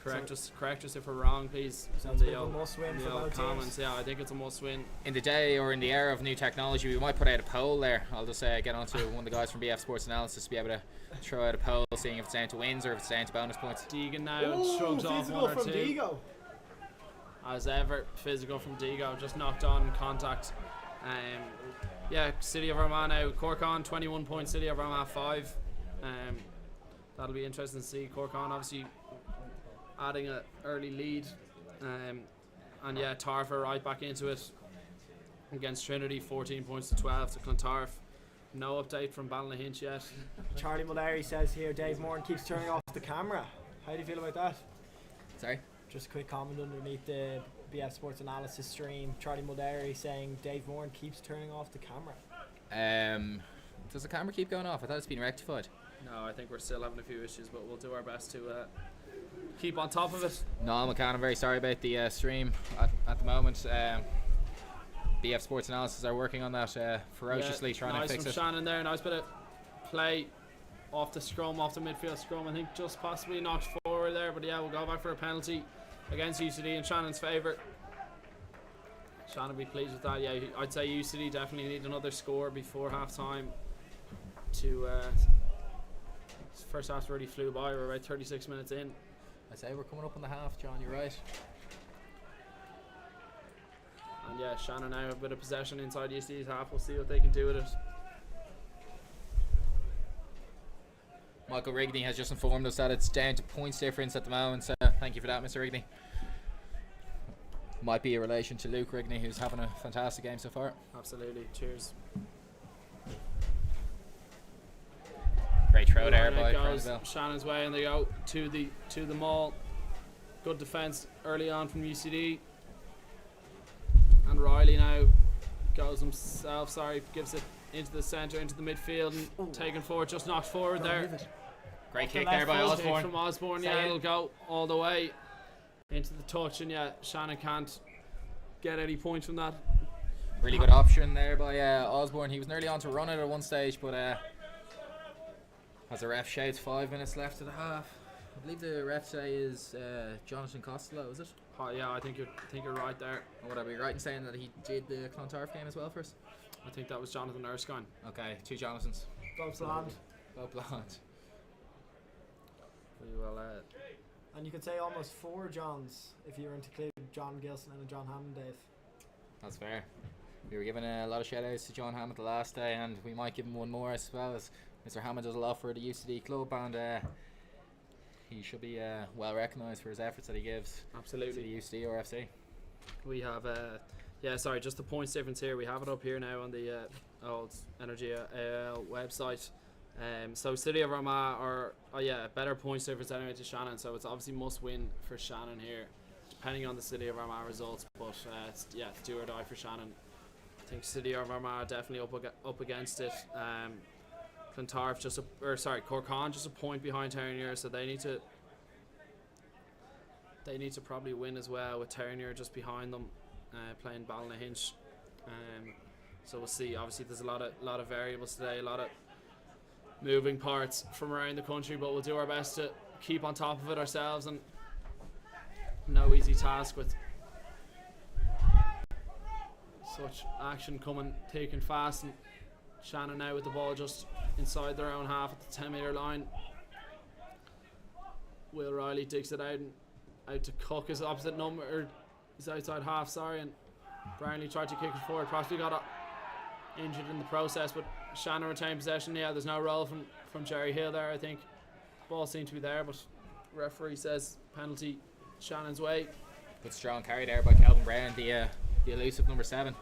Correct us if we're wrong, please.
Sounds like a must-win for both
comments.
teams.
Yeah, I think it's a must-win.
In the day or in the era of new technology, we might put out a poll there. I'll just get on to one of the guys from BF Sports Analysis to be able to throw out a poll, seeing if it's down to wins or if it's down to bonus points.
Deegan now shrugs off
physical
one or
from
2.
Diego.
As ever, physical from Diego, just knocked on contact. Yeah, City of Armagh now. Cork on 21 points, City of Armagh 5. That'll be interesting to see. Cork on obviously adding an early lead, and yeah, Tarf are right back into it against Trinity, 14 points to 12 to Clontarf. No update from Ballynahinch yet.
Charlie Mulderry says here, Dave Moran keeps turning off the camera. How do you feel about that?
Sorry?
Just a quick comment underneath the BF Sports Analysis stream. Charlie Mulderry saying Dave Moran keeps turning off the camera.
Does the camera keep going off? I thought it's been rectified.
No, I think we're still having a few issues, but we'll do our best to keep on top of it.
No, McCann, I'm very sorry about the stream at the moment. BF Sports Analysis are working on that ferociously, trying
nice
to fix
from
it.
Shannon there, nice bit of play off the midfield scrum. I think just possibly knocked forward there, but yeah, we'll go back for a penalty against UCD in Shannon's favour. Shannon will be pleased with that. Yeah, I'd say UCD definitely need another score before half time to first half already flew by. We're about 36 minutes in.
I'd say we're coming up on the half, John, you're right.
And yeah, Shannon now a bit of possession inside UCD's half. We'll see what they can do with it.
Michael Rigney has just informed us that it's down to points difference at the moment, so thank you for that, Mr. Rigney. Might be a relation to Luke Rigney, who's having a fantastic game so far.
Absolutely, cheers.
Great throw there
And
by
it goes
Bernabel.
Shannon's way, and they go to the maul. Good defence early on from UCD. And Riley now goes himself, gives it into the centre, into the midfield, and taken forward, just knocked forward there.
Great kick there by
Kick
Osborne.
from Osborne, yeah, it'll go all the way into the touch, and yeah, Shannon can't get any points from that.
Really good option there by Osborne. He was nearly on to run it at one stage, but as the ref shouts, 5 minutes left of the half. I believe the ref today is Jonathan Costello, is it?
Oh, yeah, I think you're right there.
Or would I be right in saying that he did the Clontarf game as well first?
I think that was Jonathan Erskine.
Okay, 2 Jonathans.
Both blonde.
Both blonde.
We will.
And you could say almost 4 Johns if you were to include John Gilson and John Hammond, Dave.
That's fair. We were giving a lot of shout outs to John Hammond the last day, and we might give him one more, I suppose. Mr. Hammond does a lot for the UCD club, and he should be well recognised for his efforts that he gives
Absolutely.
to the UCD or FC.
We have, just the points difference here. We have it up here now on the old Energia AIL website. So City of Armagh are, better points difference anyway to Shannon. So it's obviously must win for Shannon here, depending on the City of Armagh results. But it's do or die for Shannon. I think City of Armagh are definitely up against it. Clontarf Corcan just a point behind Ternier, so they need to probably win as well, with Ternier just behind them, playing Ballynahinch. So we'll see. Obviously, there's a lot of variables today, a lot of moving parts from around the country, but we'll do our best to keep on top of it ourselves, and no easy task with such action coming thick and fast. And Shannon now with the ball just inside their own half at the 10-metre line. Will Riley digs it out to Cook, his opposite number, or his outside half, sorry, and Brownlee tried to kick it forward, possibly got injured in the process, but Shannon retained possession. Yeah, there's no roll from Jerry Hill there, I think. Ball seemed to be there, but referee says penalty Shannon's way.
Good strong carry there by Calvin Brown, the elusive number 7.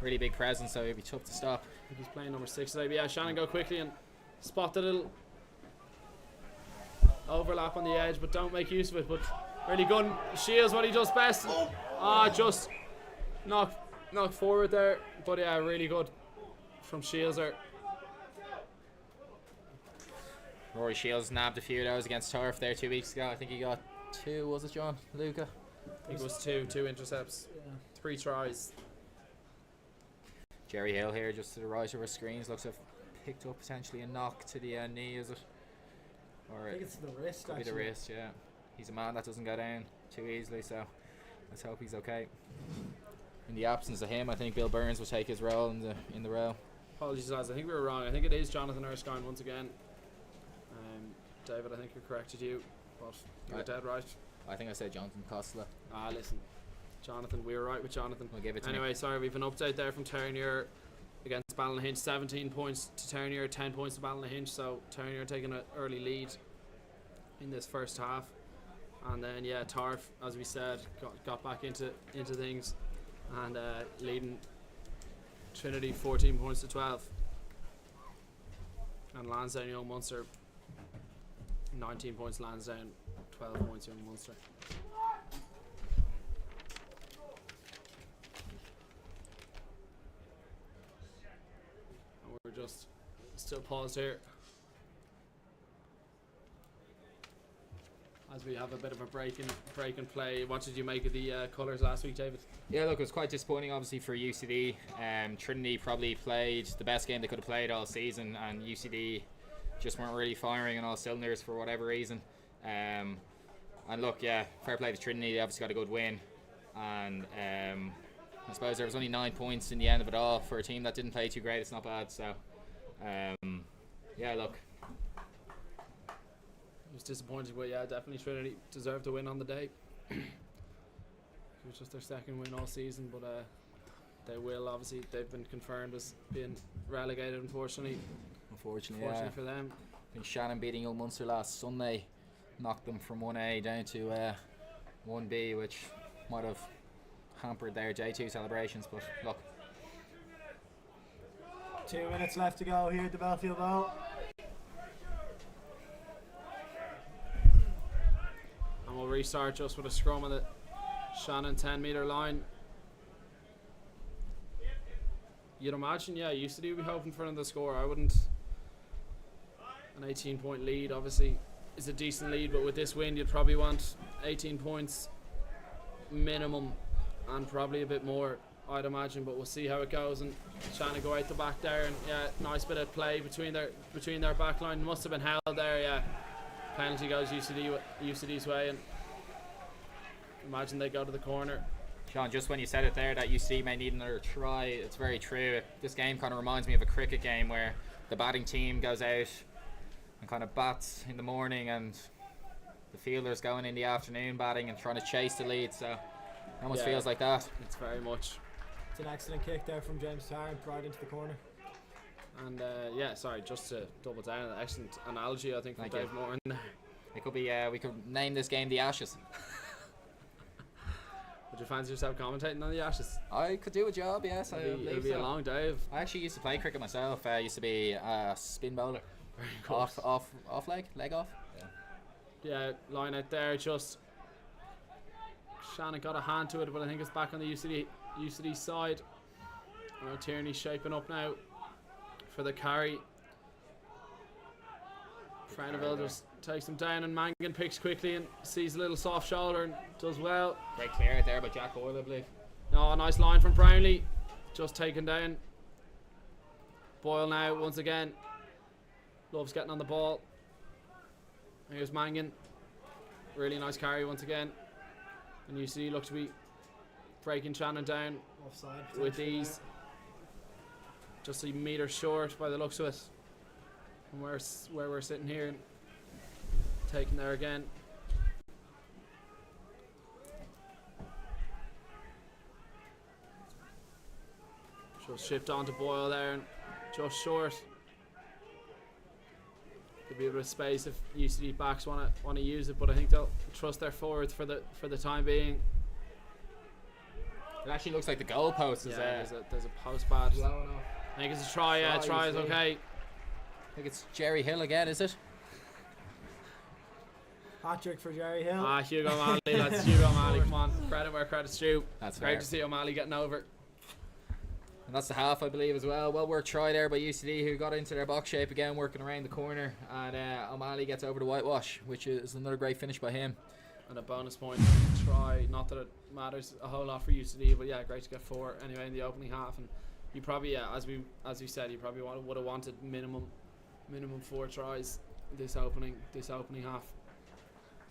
Really big presence, so it'd be tough to stop.
I think he's playing number 6 today, but yeah, Shannon go quickly and spot the little overlap on the edge, but don't make use of it. But really good. Shields what he does best. Just knocked forward there, but yeah, really good from Shields there.
Rory Shields nabbed a few of those against Turf there 2 weeks ago. I think he got 2, was it, John? Luca?
I think it was two intercepts, 3 tries.
Jerry Hill here just to the right of our screens looks to have picked up potentially a knock to the knee, is it? Or
I think it's the wrist,
could be
actually.
the wrist, yeah. He's a man that doesn't go down too easily, so let's hope he's okay. In the absence of him, I think Bill Burns will take his role in the row.
Apologies, lads. I think we were wrong. I think it is Jonathan Erskine once again. David, I think we corrected you, but you're dead right.
I think I said Jonathan Costello.
Listen, Jonathan, we were right with Jonathan.
We'll give it to
anyway,
me.
Sorry, we've an update there from Ternier against Ballynahinch. 17 points to Ternier, 10 points to Ballynahinch. So Ternier taking an early lead in this first half, and then Tarf, as we said, got back into things and leading Trinity 14 points to 12, and Lansdowne Young Munster 19 points. Lansdowne 12 points Young Munster. And we're just still paused here as we have a bit of a break in play. What did you make of the colours last week, David?
Yeah, look, it was quite disappointing obviously for UCD. Trinity probably played the best game they could have played all season, and UCD just weren't really firing on all cylinders for whatever reason. And look, fair play to Trinity. They obviously got a good win, and I suppose there was only 9 points in the end of it all for a team that didn't play too great. It's not bad. So look,
It was disappointing, but definitely Trinity deserved to win on the day. It was just their second win all season, but they will obviously, they've been confirmed as being relegated, unfortunately
unfortunately
for them.
I think Shannon beating Young Munster last Sunday knocked them from 1A down to 1B, which might have hampered their J2 celebrations, but look.
2 minutes left to go here at the Belfield Bowl.
And we'll restart just with a scrum on the Shannon 10-metre line. You'd imagine, UCD would be hoping for another score. I wouldn't. An 18-point lead obviously is a decent lead, but with this win you'd probably want 18 points minimum, and probably a bit more, I'd imagine, but we'll see how it goes. And Shannon go out the back there, and nice bit of play between their back line. Must have been held there, Penalty goes UCD's way, and imagine they go to the corner.
Sean, just when you said it there that UCD may need another try, it's very true. This game kind of reminds me of a cricket game where the batting team goes out and kind of bats in the morning and the fielders going in the afternoon batting and trying to chase the lead. So it almost feels like that.
It's very much.
It's an excellent kick there from James Tarrant right into the corner.
And just to double down, an excellent analogy I think from Dave Moore in there.
It could be, we could name this game the Ashes.
Would you fancy yourself commentating on the Ashes?
I could do a job, yes.
It'll be a long day.
I actually used to play cricket myself. I used to be a spin bowler.
Very good.
Off leg off.
Yeah, line out there. Just Shannon got a hand to it, but I think it's back on the UCD side. Tierney's shaping up now for the carry. Freineville just takes him down, and Mangan picks quickly and sees a little soft shoulder and does well.
Great clear out there by Jack Boyle, I believe.
No, a nice line from Brownlee. Just taken down. Boyle now once again. Loves getting on the ball. Here's Mangan. Really nice carry once again. And UCD look to be breaking Shannon down
Offside
with ease. Just a metre short by the looks of it. From where we're sitting here. And taken there again. Just shift on to Boyle there and just short. Could be a bit of space if UCD backs want to use it, but I think they'll trust their forwards for the time being.
It actually looks like the goalpost is
there's a post pad.
blowing off.
I think it's a try. Yeah, try is okay.
I think it's Jerry Hill again, is it?
Patrick for Jerry Hill.
Hugo O'Malley, that's Hugo O'Malley. Come on, credit where credit's due.
That's
great
fair.
to see O'Malley getting over.
And that's the half, I believe, as well. Well worked try there by UCD, who got into their box shape again, working around the corner. And O'Malley gets over the whitewash, which is another great finish by him.
And a bonus point try. Not that it matters a whole lot for UCD, but yeah, great to get 4 anyway in the opening half. And you probably, as we said, you probably would have wanted minimum 4 tries this opening half.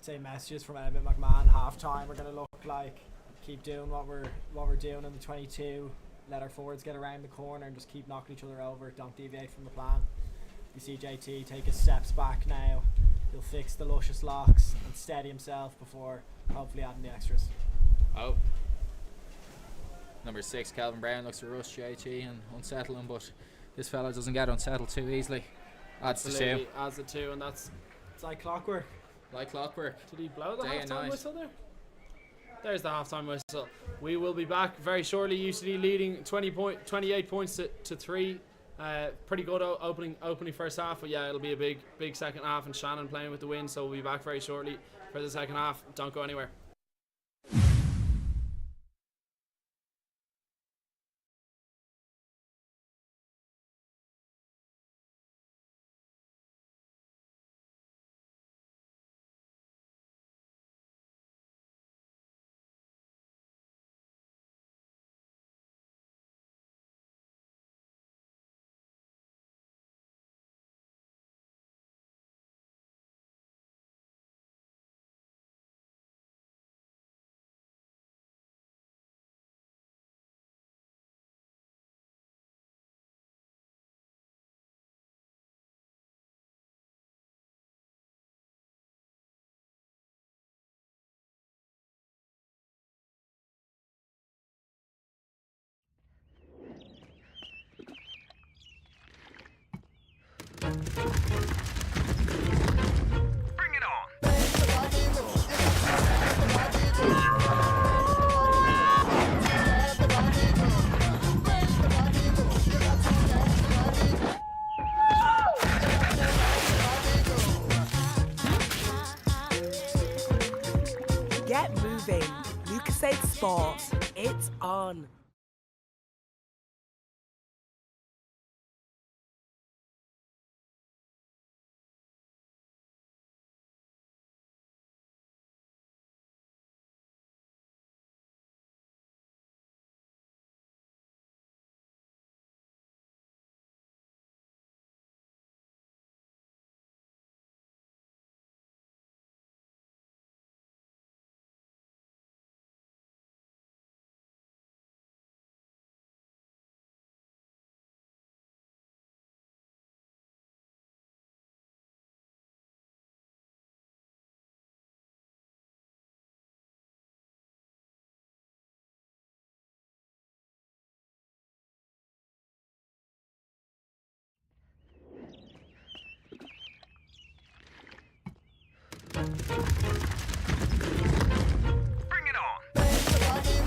Say messages from Emmett McMahon half time are going to look like keep doing what we're doing in the 22, let our forwards get around the corner and just keep knocking each other over, don't deviate from the plan. You see JT take his steps back now, he'll fix the luscious locks and steady himself before hopefully adding the extras.
Oh. Number 6, Calvin Brown, looks to rush JT and unsettle him, but this fella doesn't get unsettled too easily. Adds to 2.
Adds the 2, and that's
It's like clockwork.
Like clockwork.
Did he blow the
Day and
halftime
night.
whistle there? There's the halftime whistle. We will be back very shortly. UCD leading 28 points to 3. Pretty good opening first half, but yeah, it'll be a big second half, and Shannon playing with the win, so we'll be back very shortly for the second half. Don't go anywhere.
Bring it on.
Get moving. Lucasade Sports. It's on.
Bring it on.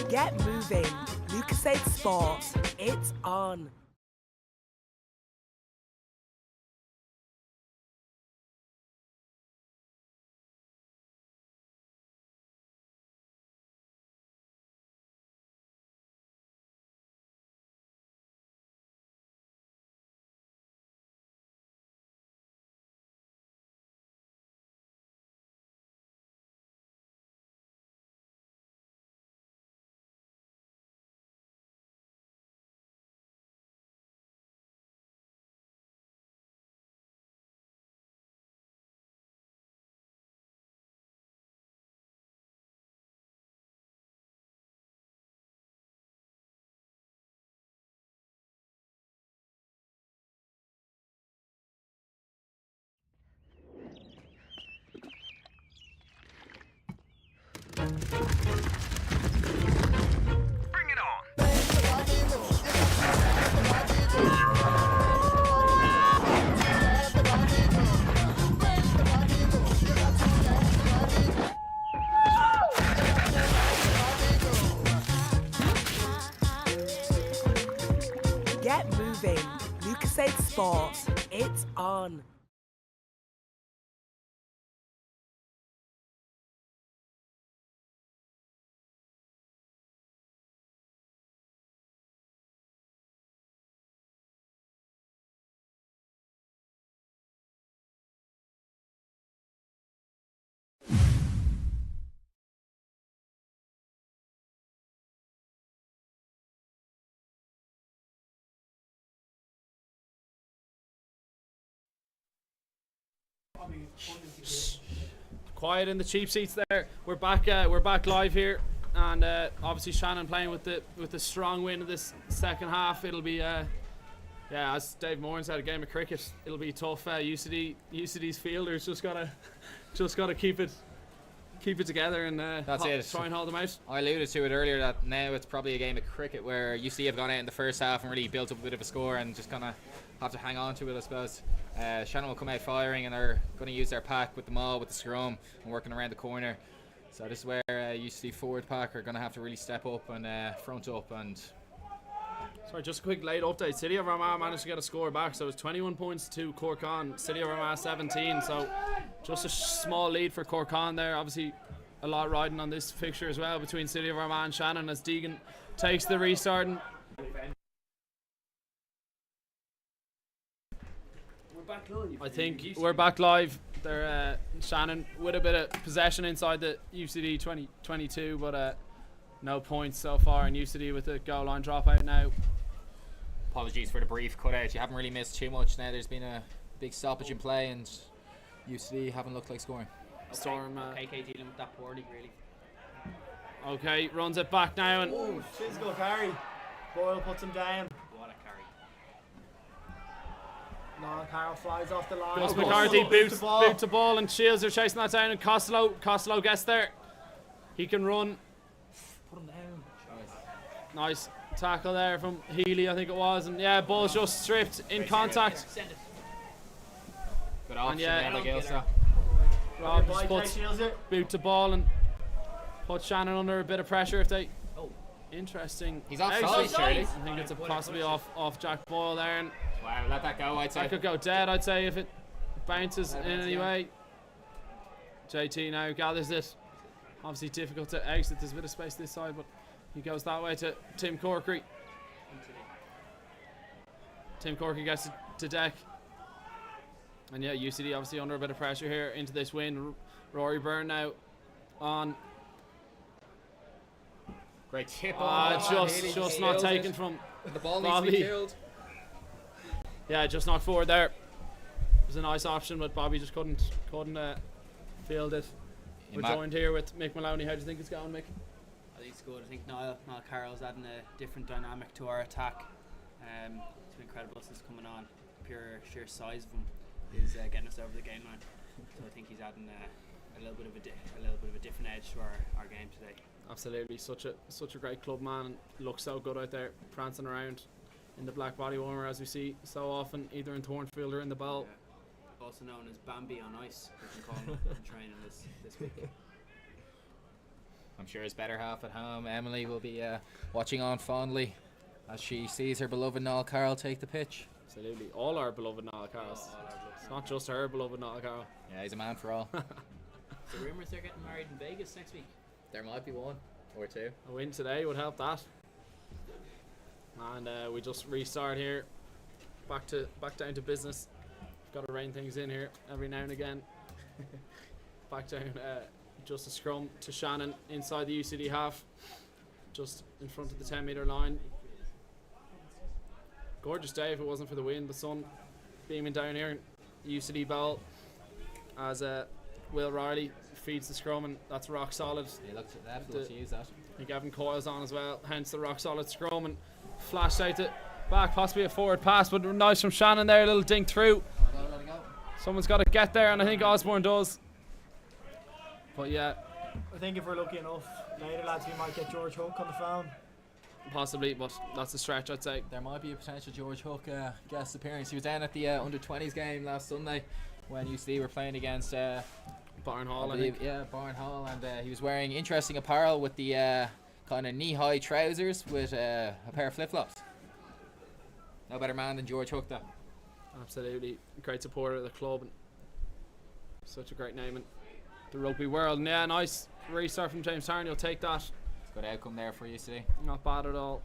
Get moving. Lucasade Sports. It's on.
Bring it on.
Get moving. Lucasade Sports. It's on.
Quiet in the cheap seats there. We're back live here, and obviously Shannon playing with the strong win of this second half. It'll be yeah, as Dave Moran said, a game of cricket. It'll be tough. UCD's fielders just gotta keep it together and
That's it.
try and hold them out.
I alluded to it earlier that now it's probably a game of cricket where UCD have gone out in the first half and really built up a bit of a score and just kind of have to hang on to it, I suppose. Shannon will come out firing and they're going to use their pack with the maul, with the scrum and working around the corner. So this is where UCD forward pack are going to have to really step up and front up. And
Sorry, just a quick late update. City of Armagh managed to get a score back, so it's 21 points to Corkon. City of Armagh 17, so just a small lead for Corkon there. Obviously, a lot riding on this fixture as well between City of Armagh and Shannon as Deegan takes the restart. And I think we're back live. They're Shannon with a bit of possession inside the UCD 2022, but no points so far, and UCD with the goal line dropout now.
apologies for the brief cutout. You haven't really missed too much now. There's been a big stoppage in play and UCD haven't looked like scoring.
Storm.
KK dealing with that poorly, really.
Okay, runs it back now and
Physical carry. Boyle puts him down.
What a carry.
No, Carroll flies off the line.
Gus
Oh,
McCarthy
boots
boots the ball and Shields are chasing that down, and Costello gets there. He can run.
Put him down.
Nice tackle there from Healy, I think it was, and yeah, ball's just stripped in contact.
Send it.
Good option
yeah,
there by Gilsa.
Rob
Bye,
just puts
Shields it.
boot the ball and put Shannon under a bit of pressure if they.
Oh.
Interesting.
He's offside,
exit.
surely.
I think it's a possibly off Jack Boyle there, and
Wow, let that go, I'd say.
that could go dead, I'd say, if it bounces in any way. JT now gathers it. Obviously difficult to exit. There's a bit of space this side, but he goes that way to Tim Corkery. Tim Corkery gets it to deck. And yeah, UCD obviously under a bit of pressure here into this win. Rory Byrne now on.
Great tip.
Just not taken from
The ball
Bobby.
needs to be killed.
Yeah, just not forward there. It was a nice option, but Bobby just couldn't field it. We're joined here with Mick Maloney. How do you think it's going, Mick?
I think it's good. I think Niall Carroll's adding a different dynamic to our attack. It's been incredible since coming on. Pure sheer size of him is getting us over the game line. So I think he's adding a little bit of a different edge to our game today.
Absolutely, such a great club man, and looks so good out there, prancing around in the black body warmer as we see so often, either in Thornfield or in the Bowl.
Also known as Bambi on ice, we can call him in training this week.
I'm sure his better half at home, Emily, will be watching on fondly as she sees her beloved Noel Carroll take the pitch.
Absolutely, all our beloved Noel Carrolls. It's not just her beloved Noel Carroll.
Yeah, he's a man for all.
The rumours they're getting married in Vegas next week.
There might be one or two.
A win today would help that. And we just restart here. Back down to business. Got to rein things in here every now and again. Back down, just a scrum to Shannon inside the UCD half, just in front of the 10-metre line. Gorgeous day if it wasn't for the wind. The sun beaming down here. UCD Bowl as Will Riley feeds the scrum, and that's rock solid.
He looks at that, to use that.
I think Evan Coyle's on as well, hence the rock solid scrum, and flashed out to back, possibly a forward pass, but nice from Shannon there, a little dink through.
Let it go.
Someone's got to get there, and I think Osborne does. But yeah,
I think if we're lucky enough later, lads, we might get George Hook on the phone.
possibly, but that's a stretch, I'd say.
There might be a potential George Hook guest appearance. He was down at the under-20s game last Sunday when UCD were playing against
Barn Hall, I think.
Yeah, Barn Hall, and he was wearing interesting apparel with the kind of knee-high trousers with a pair of flip-flops. No better man than George Hook, though.
Absolutely, great supporter of the club, and such a great name in the rugby world. And yeah, nice restart from James Tarn. You'll take that.
Good outcome there for UCD.
Not bad at all.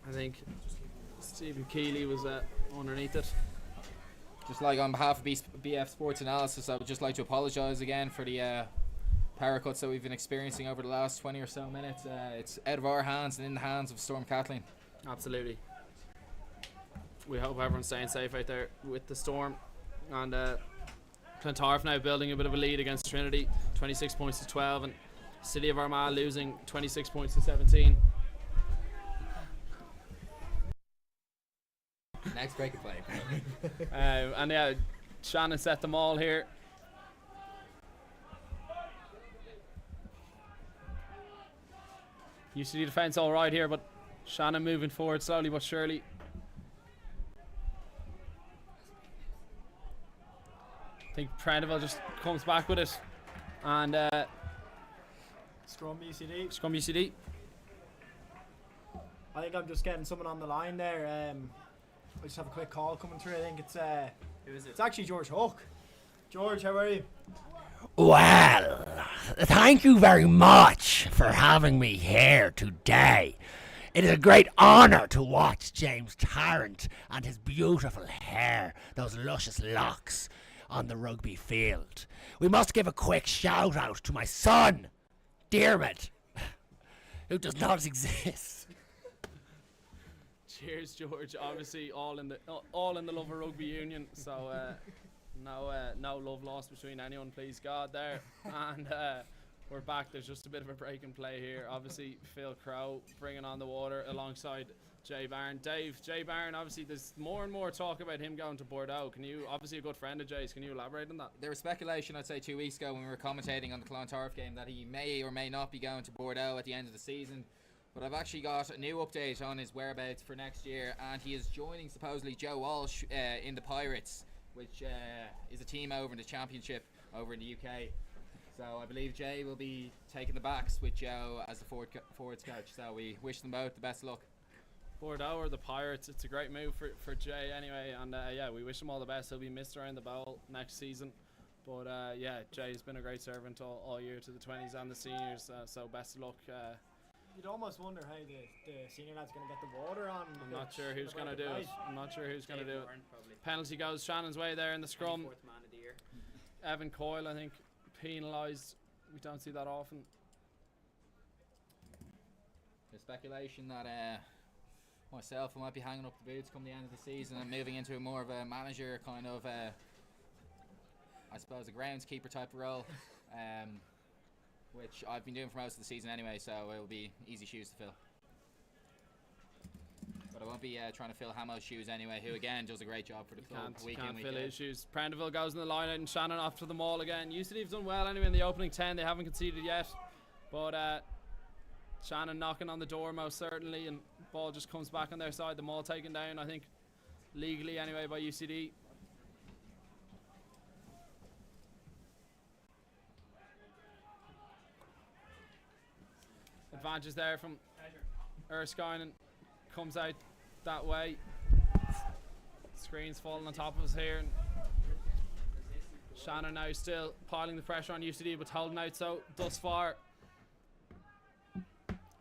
I think Stephen Keeley was underneath it.
Just like on behalf of BF Sports Analysis, I would just like to apologise again for the power cuts that we've been experiencing over the last 20 or so minutes. It's out of our hands and in the hands of Storm Kathleen.
Absolutely. We hope everyone's staying safe out there with the storm. And Clontarf now building a bit of a lead against Trinity, 26 points to 12, and City of Armagh losing 26 points to 17.
Next break of play.
And yeah, Shannon set them all here. UCD defence all right here, but Shannon moving forward slowly but surely. I think Prendeville just comes back with it, and
Scrum UCD.
Scrum UCD.
I think I'm just getting someone on the line there. I just have a quick call coming through. I think it's
Who is it?
it's actually George Hook. George, how are you?
Well, thank you very much for having me here today. It is a great honour to watch James Tarrant and his beautiful hair, those luscious locks, on the rugby field. We must give a quick shout out to my son, Dermot, who does not exist.
Cheers, George. Obviously, all in the love of rugby union. So no love lost between anyone, please God. There, and we're back. There's just a bit of a break in play here. Obviously, Phil Crow bringing on the water alongside Jay Barron. Jay Barron. Obviously, there's more and more talk about him going to Bordeaux. Can you, obviously a good friend of Jay's, can you elaborate on that?
There was speculation, I'd say 2 weeks ago when we were commentating on the Clontarf game, that he may or may not be going to Bordeaux at the end of the season. But I've actually got a new update on his whereabouts for next year, and he is joining supposedly Joe Walsh in the Pirates, which is a team over in the Championship over in the UK. So I believe Jay will be taking the backs with Joe as the forwards coach. So we wish them both the best of luck.
Bordeaux or the Pirates, it's a great move for Jay anyway, and yeah, we wish him all the best. He'll be missed around the bowl next season, but yeah, Jay's been a great servant all year to the 20s and the seniors, so best of luck.
You'd almost wonder how the senior lad's going to get the water on.
I'm not sure who's going to do it. I'm not sure who's going to do it.
Probably.
Penalty goes Shannon's way there in the scrum.
Fourth man of the year.
Evan Coyle, I think, penalised. We don't see that often.
There's speculation that myself I might be hanging up the boots come the end of the season and moving into a more of a manager kind of, I suppose, a groundskeeper type of role. Which I've been doing for most of the season anyway, so it will be easy shoes to fill. But I won't be trying to fill Hamo's shoes anyway, who again does a great job for the club week in,
Can't
week
fill
out.
his shoes. Prendeville goes in the line out and Shannon off to the maul again. UCD have done well anyway in the opening 10. They haven't conceded yet. But Shannon knocking on the door most certainly, and ball just comes back on their side. The maul taken down, I think, legally anyway by UCD. Advantage there from Erskine and comes out that way. Screen's falling on top of us here. And Shannon now still piling the pressure on UCD, but holding out so thus far.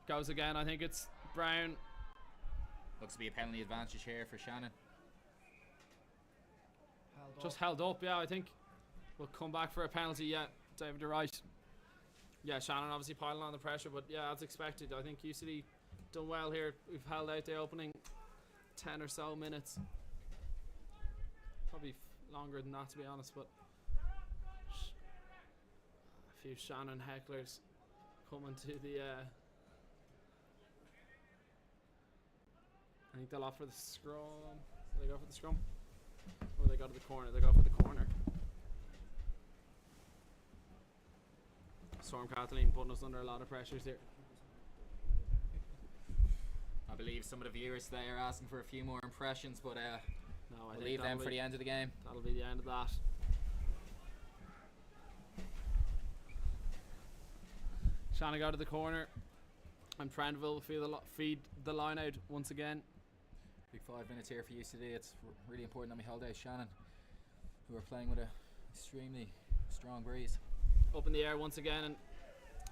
Goes again. I think it's Brown.
Looks to be a penalty advantage here for Shannon.
Just held up, yeah. I think we'll come back for a penalty. Yeah, David, you're right. Yeah, Shannon obviously piling on the pressure, but yeah, as expected. I think UCD done well here. We've held out the opening 10 or so minutes. Probably longer than that, to be honest, but a few Shannon hecklers coming to the I think they'll offer the scrum. Do they go for the scrum? Or they go to the corner? They go for the corner. Storm Kathleen putting us under a lot of pressures here.
I believe some of the viewers today are asking for a few more impressions, but
No, I
we'll
think
leave them
that'll
for
be-
the end of the game.
That'll be the end of that. Shannon go to the corner, and Prendeville will feed the line out once again.
Big 5 minutes here for UCD. It's really important that we hold out Shannon, who are playing with a extremely strong breeze.
Up in the air once again and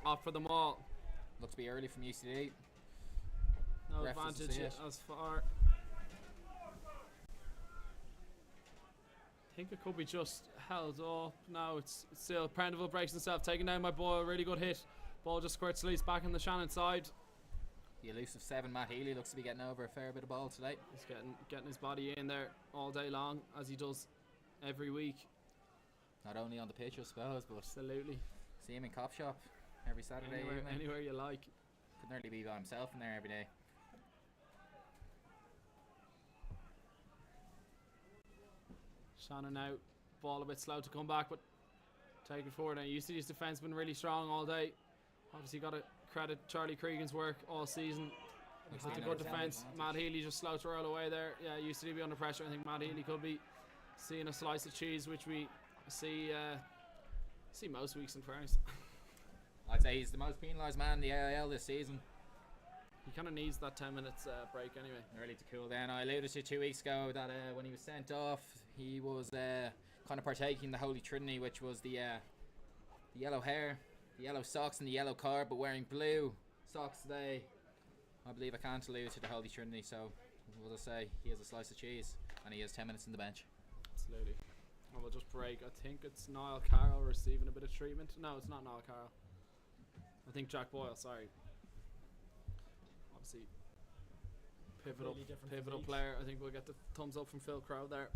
off for the maul.
Looks to be early from UCD.
No
Ref doesn't
advantage
see it.
as far. I think it could be just held up. No, it's still Prendeville breaks himself, taking down my ball. Really good hit. Ball just squirts loose back on the Shannon side.
The elusive 7, Matt Healy, looks to be getting over a fair bit of ball today.
He's getting his body in there all day long, as he does every week.
Not only on the pitch, I suppose, but
Absolutely.
see him in Cop Shop every Saturday evening.
Anywhere you like.
Could nearly be by himself in there every day.
Shannon out. Ball a bit slow to come back, but take it forward. And UCD's defence been really strong all day. Obviously got to credit Charlie Cregan's work all season. With a good defence. Matt Healy just slow to roll away there. Yeah, UCD be under pressure. I think Matt Healy could be seeing a slice of cheese, which we see most weeks in fairness.
I'd say he's the most penalised man in the AIL this season.
He kind of needs that 10 minutes break anyway.
Early to cool down. I alluded to 2 weeks ago that when he was sent off, he was kind of partaking in the Holy Trinity, which was the yellow hair, the yellow socks, and the yellow car, but wearing blue socks today. I believe I can't allude to the Holy Trinity, so what I say, he has a slice of cheese, and he has 10 minutes in the bench.
Absolutely. And we'll just break. I think it's Niall Carroll receiving a bit of treatment. No, it's not Niall Carroll. I think Jack Boyle, sorry. Obviously, pivotal
physique.
player. I think we'll get the thumbs up from Phil Crow there.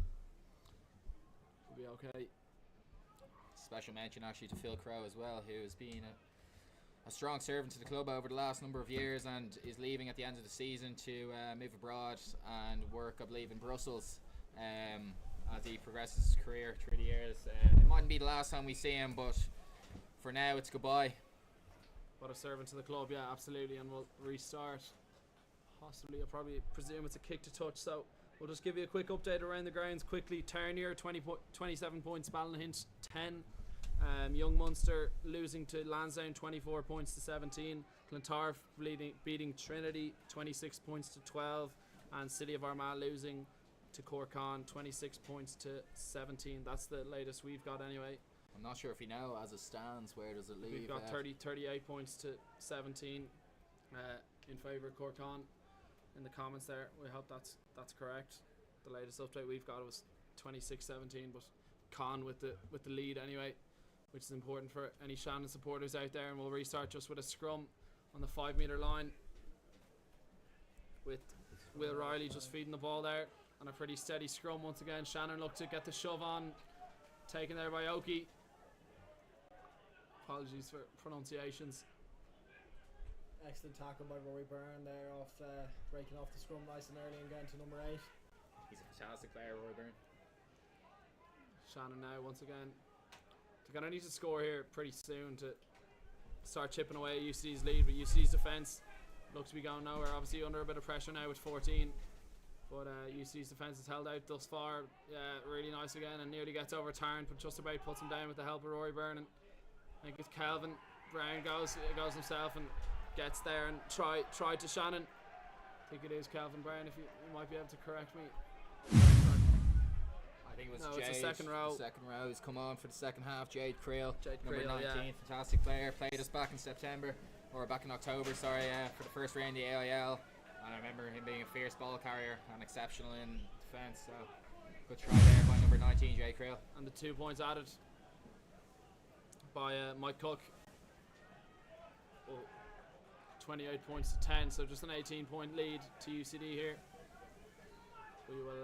We'll be okay.
Special mention actually to Phil Crow as well, who has been a strong servant to the club over the last number of years and is leaving at the end of the season to move abroad and work, I believe, in Brussels as he progresses his career through the years. It mightn't be the last time we see him, but for now it's goodbye.
What a servant to the club, yeah, absolutely. And we'll restart. Possibly, I'll probably presume it's a kick to touch. So we'll just give you a quick update around the grounds quickly. Turnier, 27 points. Ballinhinch, 10. Young Munster losing to Lansdowne, 24 points to 17. Clontarf beating Trinity, 26 points to 12. And City of Armagh losing to Corkon, 26 points to 17. That's the latest we've got anyway.
I'm not sure if you know, as it stands, where does it leave?
We've got 38 points to 17 in favour of Corkon in the comments there. We hope that's correct. The latest update we've got was 26-17, but Con with the lead anyway, which is important for any Shannon supporters out there. And we'll restart just with a scrum on the 5 metre line with Will Riley just feeding the ball there, and a pretty steady scrum once again. Shannon looked to get the shove on, taken there by Oki. Apologies for pronunciations.
Excellent tackle by Rory Byrne there, off breaking off the scrum nice and early and getting to number 8.
He's a fantastic player, Roy Byrne.
Shannon now once again. They're going to need to score here pretty soon to start chipping away at UCD's lead, but UCD's defence looks to be going nowhere. Obviously under a bit of pressure now with 14, but UCD's defence has held out thus far. Really nice again, and nearly gets overturned, but just about puts him down with the help of Rory Byrne. And I think it's Kelvin Brown goes himself and gets there and tried to Shannon. I think it is Kelvin Brown, if you might be able to correct me.
I think it was
No,
Jade.
it's the second row.
The second row has come on for the second half. Jade Creel, number
Creel,
19,
yeah.
fantastic player. Played us back in September, or back in October, sorry, for the first round of the AIL. And I remember him being a fierce ball carrier and exceptional in defence. So good try there by number 19, Jade Creel.
And the 2 points added by Mike Cook. 28 points to 10, so just an 18-point lead to UCD here. We will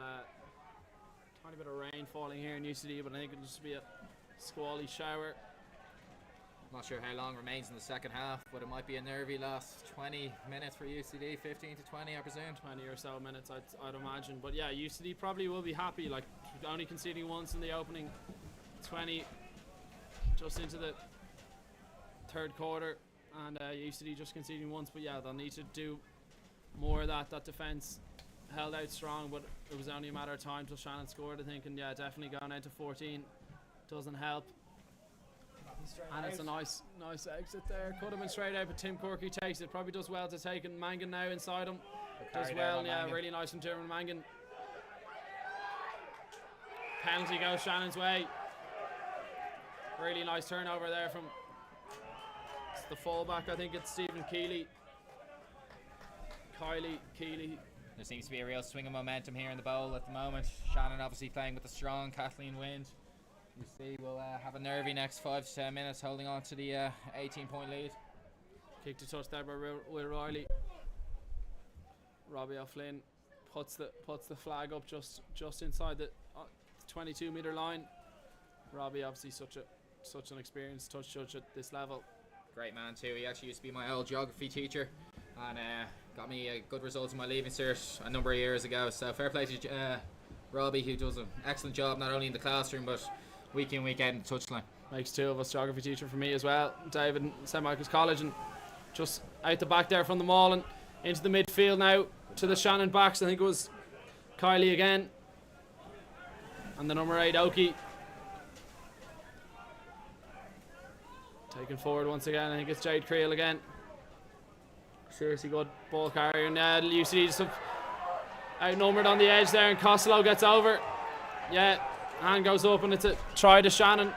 tiny bit of rain falling here in UCD, but I think it'll just be a squally shower.
Not sure how long remains in the second half, but it might be a nervy last 20 minutes for UCD, 15 to 20 I presume.
20 or so minutes I'd imagine, but yeah, UCD probably will be happy, like only conceding once in the opening 20 just into the third quarter, and UCD just conceding once, but yeah, they'll need to do more of that. That defence held out strong, but it was only a matter of time till Shannon scored, I think, and yeah, definitely going out to 14 doesn't help. And it's a nice exit there. Could have been straight out, but Tim Corky takes it. Probably does well to take it. Mangan now inside him does well. Yeah, really nice from Dermot Mangan. Penalty goes Shannon's way. Really nice turnover there from the fullback. I think it's Stephen Keeley. Keeley.
There seems to be a real swing of momentum here in the bowl at the moment. Shannon obviously playing with the strong Kathleen Wind. You see, we'll have a nervy next 5 to 10 minutes, holding on to the 18-point lead.
Kick to touch there by Will Riley. Robbie O'Flynn puts the flag up just inside the 22-meter line. Robbie obviously such an experienced touch judge at this level.
Great man too. He actually used to be my old geography teacher, and got me a good result in my leaving cert a number of years ago. So fair play to Robbie, who does an excellent job not only in the classroom but week in, week out in the touchline.
Makes 2 of us geography teacher for me as well. David in St Michael's College, and just out the back there from the maul and into the midfield now to the Shannon backs. I think it was Kylie again, and the number 8 Oki taken forward once again. I think it's Jade Creel again. Seriously good ball carrier, and UCD just outnumbered on the edge there, and Costello gets over. Yeah, hand goes up, and it's a try to Shannon,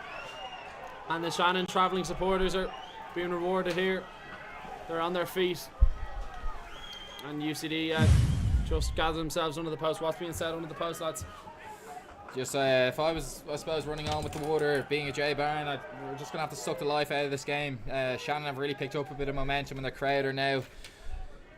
and the Shannon travelling supporters are being rewarded here. They're on their feet, and UCD just gather themselves under the post. What's being said under the post, lads?
Just if I was, I suppose, running on with the water, being a J Barron, we're just going to have to suck the life out of this game. Shannon have really picked up a bit of momentum, and the crowd are now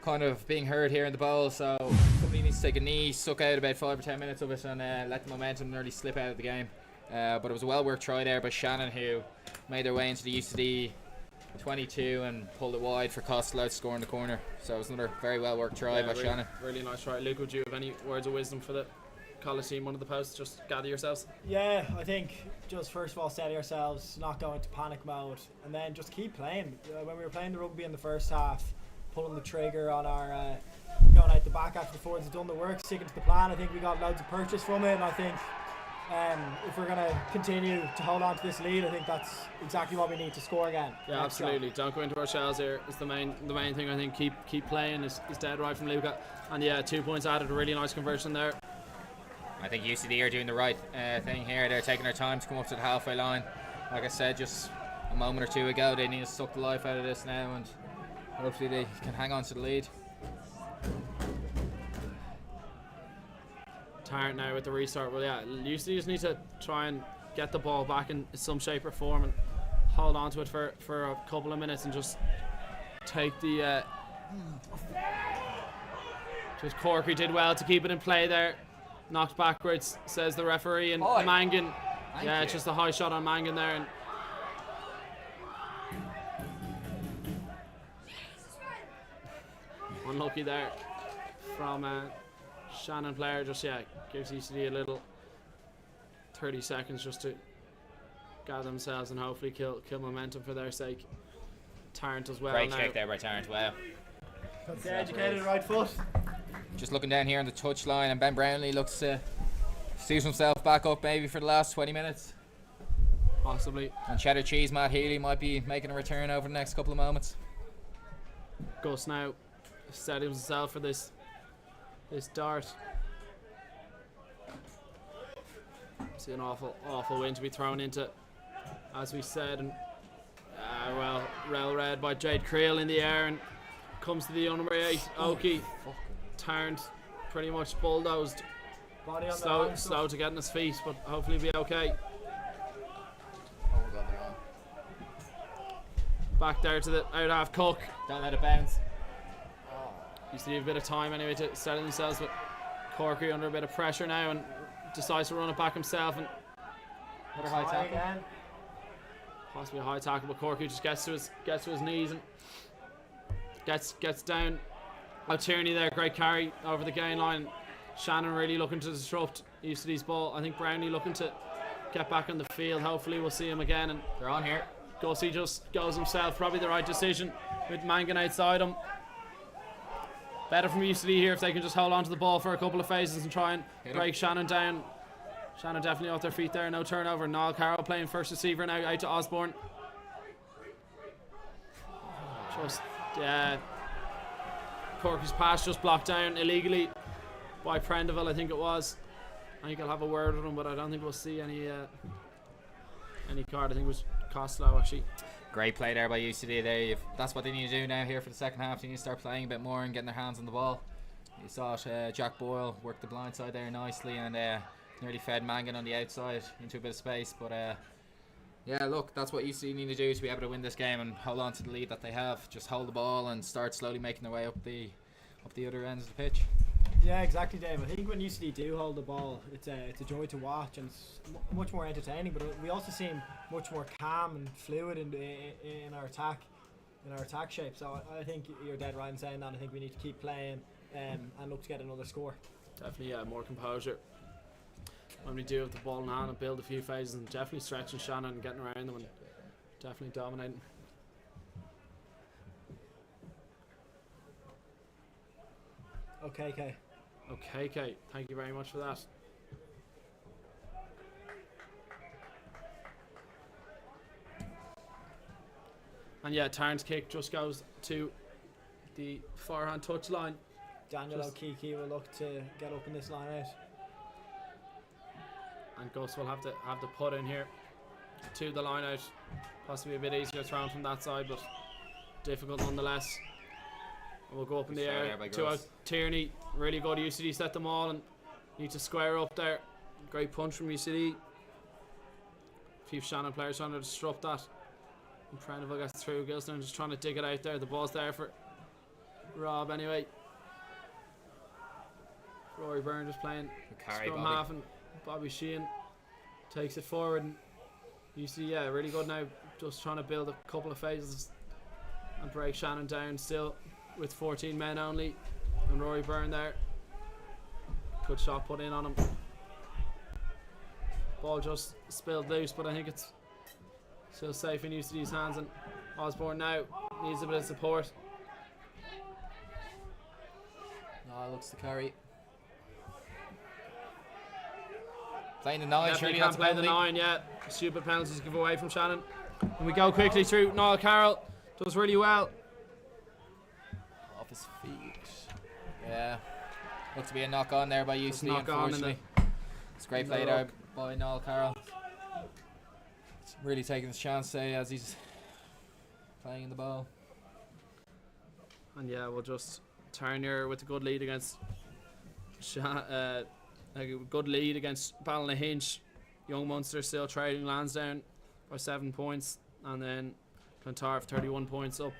kind of being heard here in the bowl, so somebody needs to take a knee, suck out about 5 or 10 minutes of it, and let the momentum nearly slip out of the game. But it was a well-worked try there by Shannon, who made their way into the UCD 22 and pulled it wide for Costello to score in the corner. So it was another very well-worked try by Shannon.
Really nice try. Luke, would you have any words of wisdom for the college team under the post? Just gather yourselves.
Yeah, I think just first of all steady ourselves, not go into panic mode, and then just keep playing. When we were playing the rugby in the first half, pulling the trigger on our going out the back after the forwards had done the work, sticking to the plan. I think we got loads of purchase from it, and I think if we're going to continue to hold on to this lead, I think that's exactly what we need to score again.
Yeah, absolutely. Don't go into our shells here. Is the main thing. I think keep playing is dead right from Luca. And yeah, 2 points added, a really nice conversion there.
I think UCD are doing the right thing here. They're taking their time to come up to the halfway line. Like I said just a moment or two ago, they need to suck the life out of this now, and hopefully they can hang on to the lead.
Tarrant now with the restart. Well, yeah, UCD just need to try and get the ball back in some shape or form and hold on to it for a couple of minutes and just take the just Corky did well to keep it in play there. Knocked backwards, says the referee, and Mangan. Yeah, it's just a high shot on Mangan there, and unlucky there from Shannon player. Just gives UCD a little 30 seconds just to gather themselves and hopefully kill momentum for their sake. Tarrant as well.
Great
now.
kick there by Tarrant. Wow.
That's the educated right foot.
Just looking down here on the touchline, and Ben Brownlee looks to suit himself back up maybe for the last 20 minutes.
Possibly.
And cheddar cheese Matt Healy might be making a return over the next couple of moments.
Gus now set himself for this dart. See an awful win to be thrown into, as we said, and well read by Jade Creel in the air, and comes to the number 8 Oki. Tarrant pretty much bulldozed.
Body on the line,
Slow to get on his feet, but hopefully be okay.
Oh god, they're on.
Back there to the out half. Cook.
Don't let it bounce.
Used to need a bit of time anyway to settle themselves, but Corky under a bit of pressure now and decides to run it back himself, and
Another high tackle.
again.
possibly a high tackle, but Corky just gets to his knees and gets down. Tierney there, great carry over the gain line. Shannon really looking to disrupt UCD's ball. I think Brownie looking to get back on the field. Hopefully we'll see him again. And
They're on here.
Gussie just goes himself. Probably the right decision with Mangan outside him. Better from UCD here if they can just hold on to the ball for a couple of phases and try and break Shannon down. Shannon definitely off their feet there. No turnover. Niall Carroll playing first receiver now out to Osborne. Just, Corky's pass just blocked down illegally by Prendeville, I think it was. I think I'll have a word with him, but I don't think we'll see any card. I think it was Costello actually.
Great play there by UCD there. That's what they need to do now here for the second half. They need to start playing a bit more and getting their hands on the ball. You saw it, Jack Boyle worked the blind side there nicely and nearly fed Mangan on the outside into a bit of space. But yeah, look, that's what UCD need to do to be able to win this game and hold on to the lead that they have. Just hold the ball and start slowly making their way up the other ends of the pitch.
Yeah, exactly, Dave. I think when UCD do hold the ball, it's a joy to watch and it's much more entertaining. But we also seem much more calm and fluid in our attack shape. So I think you're dead right in saying that. I think we need to keep playing and look to get another score.
Definitely, more composure when we do have the ball in hand and build a few phases, and definitely stretching Shannon and getting around them and definitely dominating.
Okay, Kay.
Okay, Kate, thank you very much for that. And yeah, Tarrant's kick just goes to the forehand touch line.
Daniel O'Keefe will look to get up in this line out.
And Gus will have to put in here to the line out. Possibly a bit easier thrown from that side, but difficult nonetheless. And we'll go up in the air to Tierney. Really good. UCD set them all and need to square up there. Great punch from UCD. A few Shannon players trying to disrupt that. And Prendeville gets through. Gilson just trying to dig it out there. The ball's there for Rob anyway. Rory Byrne just playing scrum half, and Bobby Sheehan takes it forward. And UCD, really good now. Just trying to build a couple of phases and break Shannon down still with 14 men only. And Rory Byrne there. Good shot put in on him. Ball just spilled loose, but I think it's still safe in UCD's hands, and Osborne now needs a bit of support.
Looks to carry. Playing the 9,
Definitely
surely
can't
that's a
play the
penalty.
9 yet. Stupid penalties give away from Shannon. And we go quickly through. Niall Carroll does really well.
Off his feet. Yeah. Looks to be a knock on there by UCD,
knock on in
unfortunately. It's a great play there by Niall Carroll. It's really taking his chance as he's playing in the ball.
And yeah, we'll just turn here with a good lead against Ballynahinch. Young Munster still trading Lansdowne by 7 points, and then Clontarf 31 points up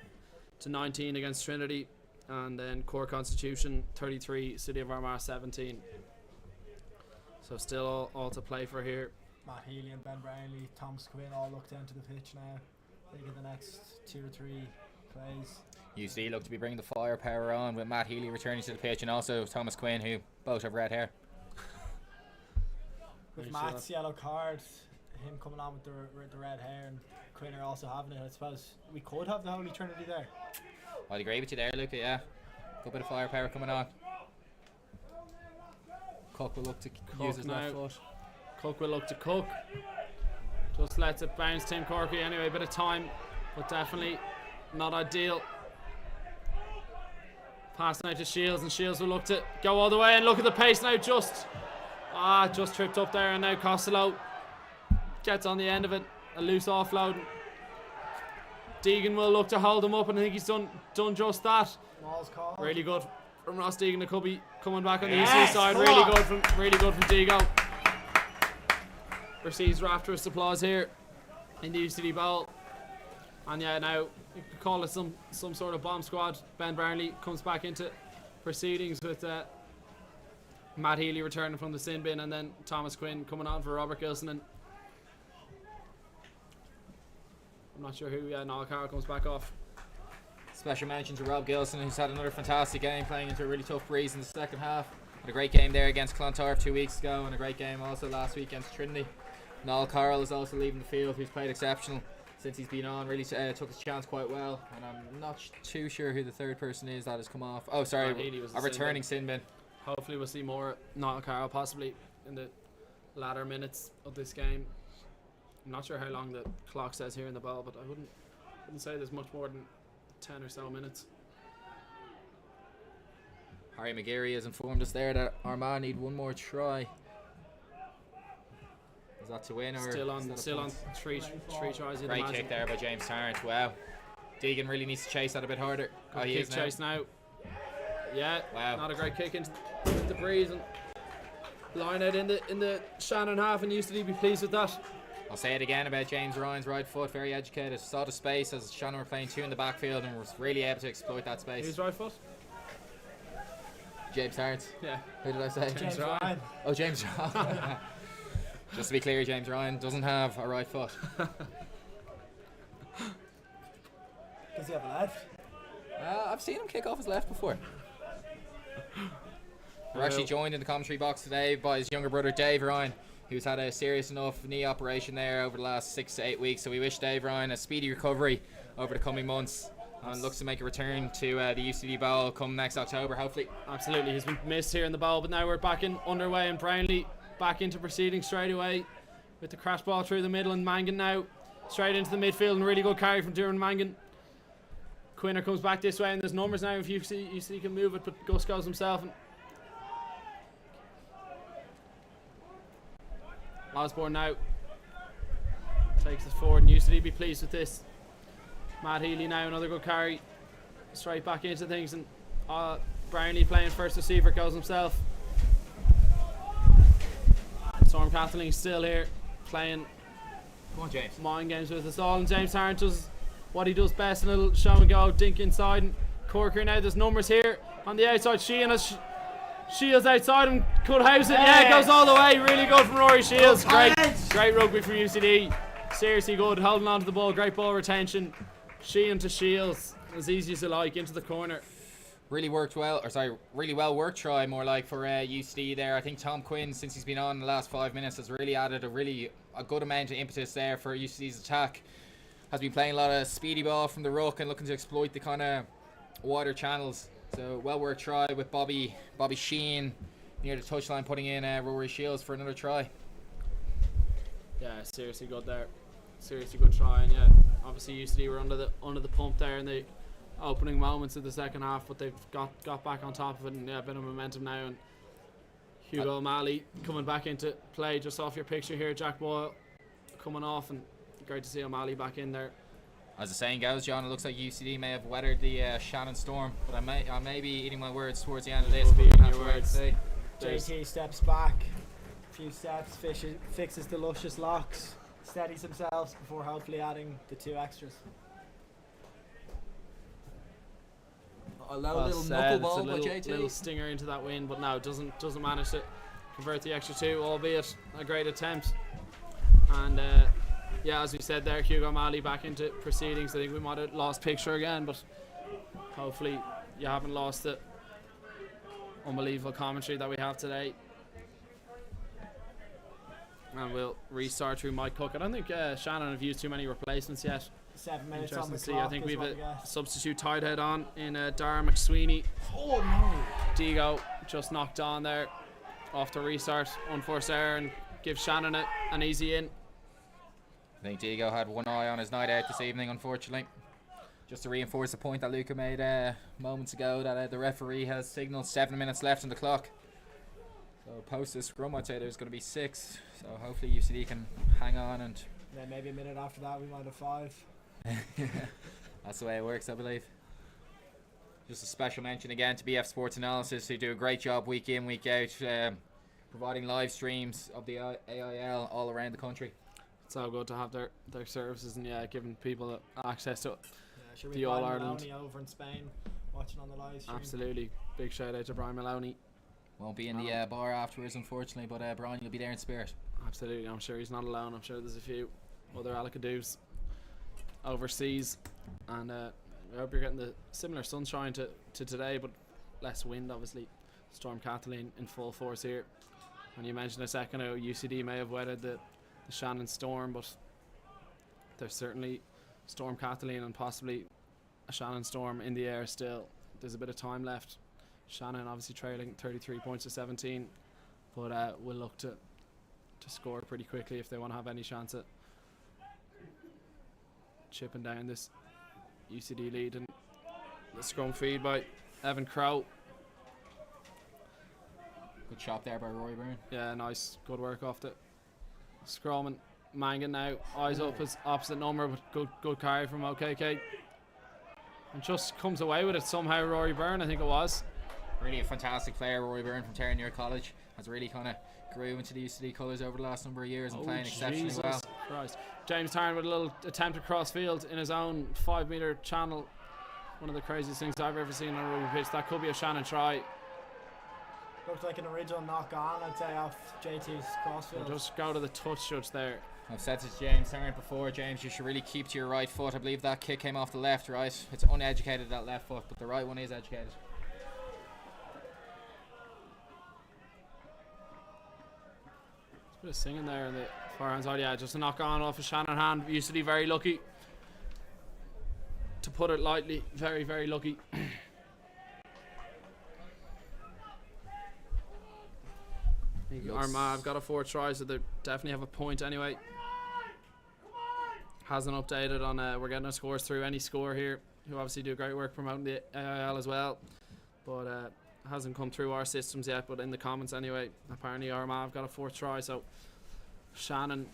to 19 against Trinity, and then Core Constitution 33, City of Armagh 17. So still all to play for here.
Matt Healy and Ben Brownlee, Tom Squinn all look down to the pitch now. I think in the next 2 or 3 plays.
UCD look to be bringing the firepower on with Matt Healy returning to the pitch, and also Thomas Quinn, who both have red hair.
With Matt's yellow card, him coming on with the red hair, and Quinner also having it, I suppose we could have the Holy Trinity there.
I'd agree with you there, Luca, yeah. Good bit of firepower coming on. Cook will look to use his left foot.
Cook will look to Cook. Just lets it bounce Tim Corky anyway, a bit of time, but definitely not ideal. Passing out to Shields, and Shields will look to go all the way, and look at the pace now, just tripped up there, and now Costello gets on the end of it, a loose offload. Deegan will look to hold him up, and I think he's done just that. Really good from Ross Deegan. The could be coming back on the UCD side. Really good from Deago. Receives rapturous applause here in the UCD bowl. And yeah, now you could call it some sort of bomb squad. Ben Brownlee comes back into proceedings with Matt Healy returning from the sin bin, and then Thomas Quinn coming on for Robert Gilson. And I'm not sure who. Niall Carroll comes back off.
Special mention to Rob Gilson, who's had another fantastic game, playing into a really tough breeze in the second half. Had a great game there against Clontarf 2 weeks ago, and a great game also last week against Trinity. Niall Carroll is also leaving the field, who's played exceptional since he's been on. Really took his chance quite well, and I'm not too sure who the third person is that has come off. Oh, sorry, a returning sin bin.
Hopefully we'll see more Niall Carroll possibly in the latter minutes of this game. I'm not sure how long the clock says here in the ball, but I wouldn't say there's much more than 10 or so minutes.
Harry McGeary has informed us there that Armagh need one more try. Is that to win, or
still on three tries?
Great kick there by James Tarrant. Wow. Deegan really needs to chase that a bit harder. He is
chase now. Yeah.
Wow.
Not a great kick into the breeze, and line out in the Shannon half, and UCD be pleased with that.
I'll say it again about James Ryan's right foot, very educated. Saw the space as Shannon were playing two in the backfield and was really able to exploit that space.
Who's right foot?
James Tarrant.
Yeah.
Who did I say?
James Ryan.
Oh, James Ryan. Just to be clear, James Ryan doesn't have a right foot.
Does he have a left?
I've seen him kick off his left before. We're actually joined in the commentary box today by his younger brother Dave Ryan, who's had a serious enough knee operation there over the last 6 to 8 weeks. So we wish Dave Ryan a speedy recovery over the coming months, and looks to make a return to the UCD Bowl come next October, hopefully.
Absolutely, he's been missed here in the bowl, but now we're back underway, and Brownlee back into proceedings straight away with the crash ball through the middle, and Mangan now straight into the midfield, and really good carry from Duran Mangan. Quinner comes back this way, and there's numbers now if UCD can move it, but Gus goes himself. And Osborne now takes it forward, and UCD be pleased with this. Matt Healy now, another good carry straight back into things, and Brownlee playing first receiver, goes himself. Storm Kathleen still here playing mind games with us all, and James Tarrant does what he does best, a little show and go, dink inside, and Corker now, there's numbers here on the outside. Shields outside and could house it. Yeah, it goes all the way. Really good from Rory Shields. Great rugby from UCD. Seriously good, holding on to the ball, great ball retention. Sheehan to Shields, as easy as you like, into the corner.
Really well worked try, more like, for UCD there. I think Tom Quinn, since he's been on the last 5 minutes, has really added a good amount of impetus there for UCD's attack. Has been playing a lot of speedy ball from the ruck and looking to exploit the kind of wider channels. So well worked try with Bobby Sheehan near the touchline, putting in Rory Shields for another try.
Yeah, seriously good there. Seriously good try, and yeah, obviously UCD were under the pump there in the opening moments of the second half, but they've got back on top of it, and yeah, a bit of momentum now. And Hugo O'Malley coming back into play just off your picture here. Jack Boyle coming off, and great to see O'Malley back in there.
As the saying goes, John, it looks like UCD may have weathered the Shannon storm, but I may be eating my words towards the end of this.
You'll be eating your words.
JT steps back, a few steps, fixes the luscious locks, steadies himself before hopefully adding the 2 extras.
A little knuckleball by JT.
Little stinger into that win, but no, doesn't manage to convert the extra 2, albeit a great attempt. And yeah, as we said there, Hugo O'Malley back into proceedings. I think we might have lost picture again, but Hopefully you haven't lost the unbelievable commentary that we have today. And we'll restart through Mike Cook. I don't think Shannon have used too many replacements yet.
7 minutes
Interesting
on the
to see.
clock.
I think
is
we've
what
a
we get.
substitute tight head on in Dara McSweeney.
Oh no!
Digo just knocked on there off the restart. Unforced error and gives Shannon an easy in.
I think Diego had one eye on his night out this evening, unfortunately. Just to reinforce the point that Luca made moments ago, that the referee has signalled 7 minutes left on the clock. So post this scrum, I'd say there's going to be 6. So hopefully UCD can hang on, and
Then maybe a minute after that we might have 5.
that's the way it works, I believe. Just a special mention again to BF Sports Analysis, who do a great job week in, week out, providing live streams of the AIL all around the country.
It's so good to have their services and giving people access to it.
Yeah, sure.
The
We
All
Brian
Ireland.
Maloney over in Spain, watching on the live stream.
Absolutely. Big shout out to Brian Maloney.
Won't be in the bar afterwards, unfortunately, but Brian, you'll be there in spirit.
Absolutely. I'm sure he's not alone. I'm sure there's a few other Alacadoos overseas. And I hope you're getting the similar sunshine to today, but less wind, obviously. Storm Kathleen in full force here. And you mentioned a second ago, UCD may have weathered the Shannon storm, but there's certainly Storm Kathleen and possibly a Shannon storm in the air still. There's a bit of time left. Shannon obviously trailing 33 points to 17, but we'll look to score pretty quickly if they want to have any chance at chipping down this UCD lead. And the scrum feed by Evan Crow.
Good shot there by Roy Byrne.
Yeah, nice, good work off the scrum. And Mangan now eyes up his opposite number, but good carry from OKK. And just comes away with it somehow. Rory Byrne, I think it was.
Really a fantastic player, Roy Byrne from Terranure College. Has really kind of grew into the UCD colours over the last number of years and playing exceptionally
Jesus
well.
Christ. James Tarrant with a little attempt across field in his own 5 metre channel. One of the craziest things I've ever seen on a rugby pitch. That could be a Shannon try.
Looked like an original knock on, I'd say, off JT's crossfield.
We'll just go to the touch judge there.
I've said to James Tarrant before, James, you should really keep to your right foot. I believe that kick came off the left, right? It's uneducated, that left foot, but the right one is educated.
Bit of singing there in the forehand side. Yeah, just a knock on off of Shannon hand. UCD very lucky, to put it lightly. Very, very lucky. Armagh got a 4 try, so they definitely have a point anyway. Hasn't updated on we're getting our scores through any score here, who obviously do great work promoting the AIL as well, but hasn't come through our systems yet, but in the comments anyway. Apparently Armagh have got a 4th try, so Shannon,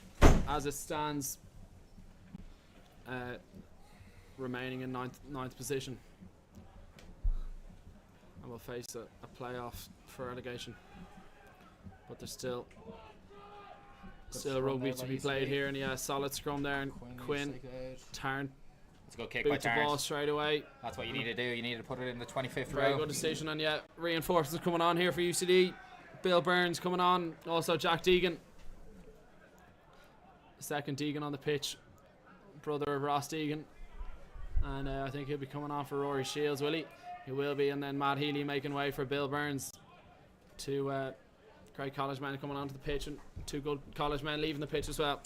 as it stands, remaining in ninth position, and will face a playoff for relegation. But there's still rugby to be played here, and solid scrum there, and Quinn Tarrant.
It's a good kick by
Boot the ball
Tarrant.
straight away.
That's what you need to do. You need to put it in the 25th
Very
row.
good decision, and reinforcements coming on here for UCD. Bill Burns coming on, also Jack Deegan. Second Deegan on the pitch, brother of Ross Deegan. And I think he'll be coming on for Rory Shields, will he? He will be, and then Matt Healy making way for Bill Burns. Two great college men coming onto the pitch, and 2 good college men leaving the pitch as well.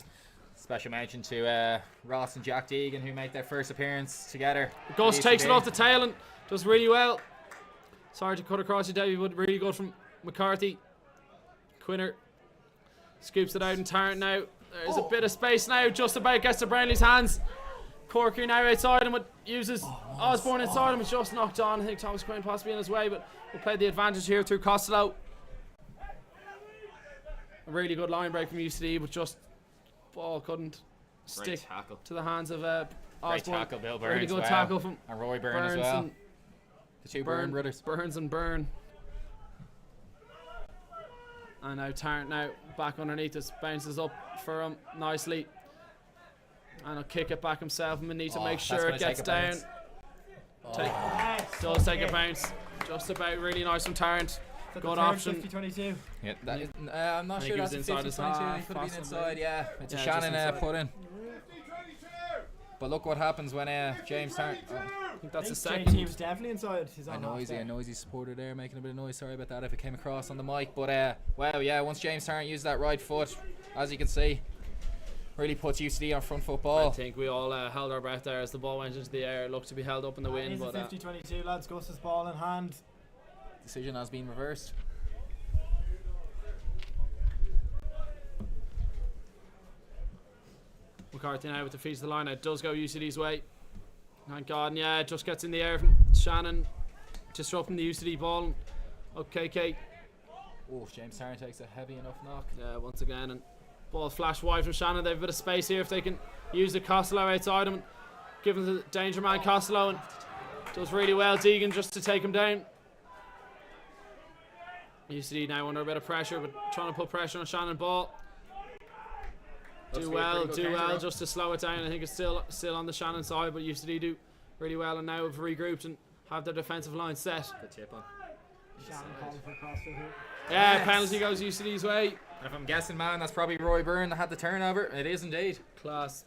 Special mention to Ross and Jack Deegan, who make their first appearance together.
Gus takes it off the tail and does really well. Sorry to cut across you, Davey, but really good from McCarthy. Quinner scoops it out in Tarrant now. There's a bit of space now, just about gets to Brownlee's hands. Corkery now outside him, but uses Osborne inside him. It's just knocked on. I think Thomas Quinn possibly in his way, but we'll play the advantage here through Costello. A really good line break from UCD, but just ball couldn't stick to the hands of Osborne.
Great tackle, Bill Burns.
Really good
wow.
tackle from
and Roy Byrne as
Burns
well.
and
The 2 Byrne brothers.
Burns and Byrne. And now Tarrant now back underneath us, bounces up for him nicely. And he'll kick it back himself, and we need to make sure it gets down. Does take a bounce. Just about really nice from Tarrant. Good option.
50-22.
Yeah, that is, I'm not
I think
sure
he was
that's
inside his
50-22. He
half,
could have been
possibly.
inside, yeah. It's a
Yeah,
Shannon
just inside.
put in. But look what happens when James Tarrant.
think that's the
I think
second.
JT was definitely inside his
A
own half
noisy,
there.
a noisy supporter there making a bit of noise. Sorry about that if it came across on the mic. But wow, yeah, once James Tarrant used that right foot, as you can see, really puts UCD on front foot
I
ball.
think we all held our breath there as the ball went into the air. It looked to be held up in the wind,
It's a
but
50-22, lads. Gus's ball in hand.
Decision has been reversed.
McCarthy now with the feet to the line. It does go UCD's way. Thank God. And yeah, it just gets in the air from Shannon, disrupting the UCD ball. Okay, Kate.
Oh, James Tarrant takes a heavy enough knock.
Yeah, once again, and ball flash wide from Shannon. They have a bit of space here if they can use the Costello outside him. Give him the danger man Costello, and does really well. Deegan just to take him down. UCD now under a bit of pressure, but trying to put pressure on Shannon ball.
Looks
Do
to be a
well,
pretty good
do well,
counter.
just to slow it down. I think it's still on the Shannon side, but UCD do really well, and now have regrouped and have their defensive line set.
Good tip on.
Shannon calling for CrossFit here.
Yeah,
Yes.
penalty goes UCD's way.
And if I'm guessing, man, that's probably Roy Byrne that had the turnover. It is indeed.
Class.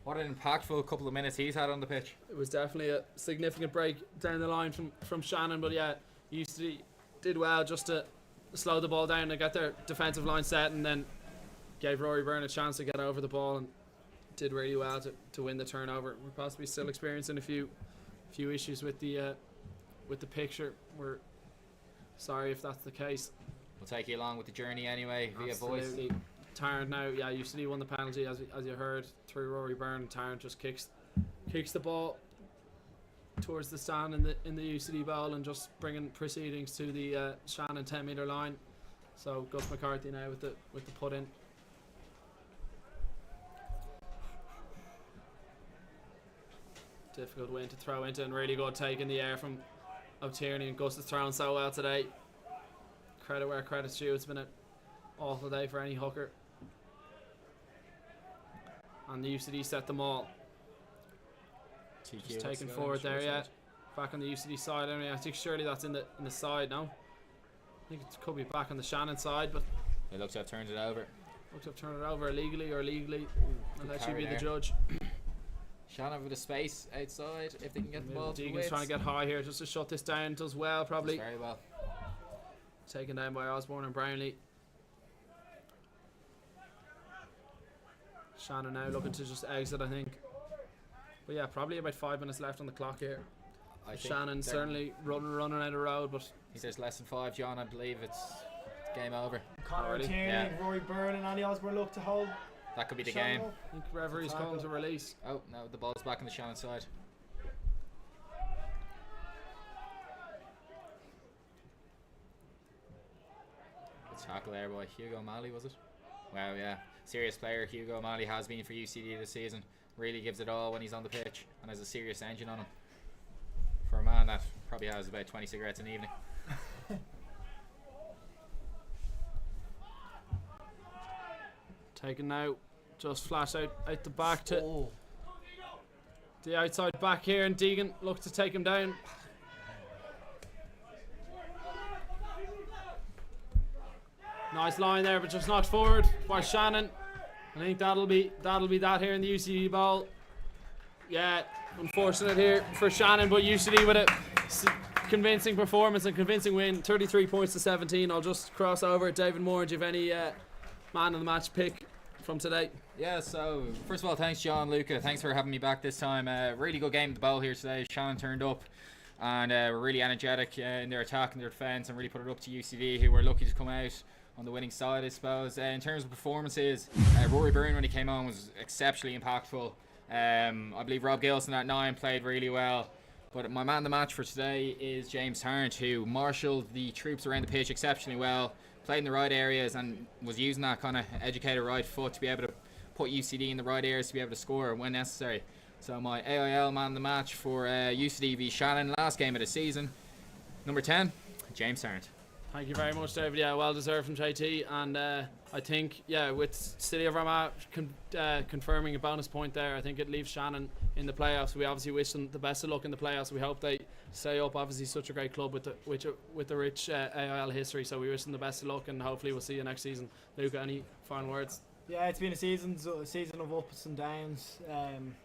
What an impactful couple of minutes he's had on the pitch.
It was definitely a significant break down the line from Shannon, but yeah, UCD did well just to slow the ball down and get their defensive line set, and then gave Rory Byrne a chance to get over the ball and did really well to win the turnover. We're possibly still experiencing a few issues with the picture. We're sorry if that's the case.
We'll take you along with the journey anyway via voice.
Absolutely. Tarrant now, yeah, UCD won the penalty as you heard through Rory Byrne. Tarrant just kicks the ball towards the stand in the UCD bowl and just bringing proceedings to the Shannon 10-meter line. So Gus McCarthy now with the put in. Difficult win to throw into, and really good take in the air from O'Tierney, and Gus has thrown so well today. Credit where credit's due. It's been an awful day for any hooker. And the UCD set them all. Just taken forward there, yeah. Back on the UCD side anyway. I think surely that's in the side now. I think it could be back on the Shannon side, but
They look to have turned it over.
looks to have turned it over illegally or legally. I'll let you
carry
be the
there.
judge.
Shannon with a space outside if they can get the ball to the
Deegan's
width.
trying to get high here just to shut this down. Does well,
Does
probably.
very well.
Taken down by Osborne and Brownlee. Shannon now looking to just exit, I think. But yeah, probably about 5 minutes left on the clock here.
I think
Shannon
they're-
certainly running out of road, but
I think there's less than 5, John. I believe it's game over.
Connor
Already?
O'Tierney,
Yeah.
Rory Byrne, and Andy Osborne look to hold
That could be the
Shannon
game.
up.
I think referee's
Tackle.
calling to release.
Oh, no, the ball's back on the Shannon side. Good tackle there by Hugo O'Malley, was it? Wow, yeah. Serious player Hugo O'Malley has been for UCD this season. Really gives it all when he's on the pitch and has a serious engine on him. For a man that probably has about 20 cigarettes in the evening.
Taken now. Just flash out the back to
Oh.
the outside back here, and Deegan looks to take him down. Nice line there, but just knocked forward by Shannon. I think that'll be that here in the UCD ball. Yeah, unfortunate here for Shannon, but UCD with a convincing performance and convincing win, 33 points to 17. I'll just cross over. David Moore, do you have any man of the match pick from today?
Yeah, so first of all, thanks John, Luca. Thanks for having me back this time. Really good game at the bowl here today. Shannon turned up and were really energetic in their attack and their defence and really put it up to UCD, who were lucky to come out on the winning side, I suppose. In terms of performances, Rory Byrne when he came on was exceptionally impactful. I believe Rob Gilson at 9 played really well. But my man of the match for today is James Tarrant, who marshalled the troops around the pitch exceptionally well, played in the right areas and was using that kind of educated right foot to be able to put UCD in the right areas to be able to score when necessary. So my AIL man of the match for UCD v Shannon, last game of the season, number 10, James Tarrant.
Thank you very much, David. Yeah, well deserved from JT. And I think, yeah, with City of Armagh confirming a bonus point there, I think it leaves Shannon in the playoffs. We obviously wish them the best of luck in the playoffs. We hope they stay up. Obviously, such a great club with the rich AIL history. So we wish them the best of luck, and hopefully we'll see you next season. Luca, any final words?
Yeah, it's been a season of ups and downs.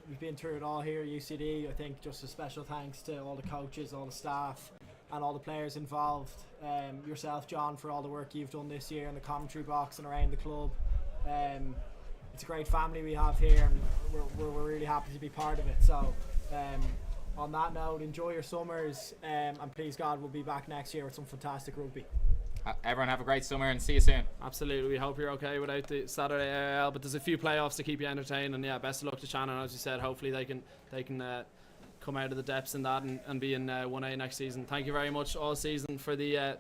We've been through it all here at UCD. I think just a special thanks to all the coaches, all the staff, and all the players involved. Yourself, John, for all the work you've done this year in the commentary box and around the club. It's a great family we have here, and we're really happy to be part of it. So, on that note, enjoy your summers, and please God, we'll be back next year with some fantastic rugby.
Everyone have a great summer and see you soon.
Absolutely, we hope you're okay without the Saturday AIL, but there's a few playoffs to keep you entertained, and yeah, best of luck to Shannon. As you said, hopefully they can come out of the depths in that and be in 1A next season. Thank you very much all season for the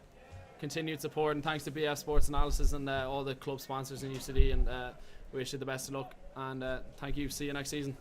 continued support, and thanks to BF Sports Analysis and all the club sponsors in UCD, and we wish you the best of luck, and thank you. See you next season.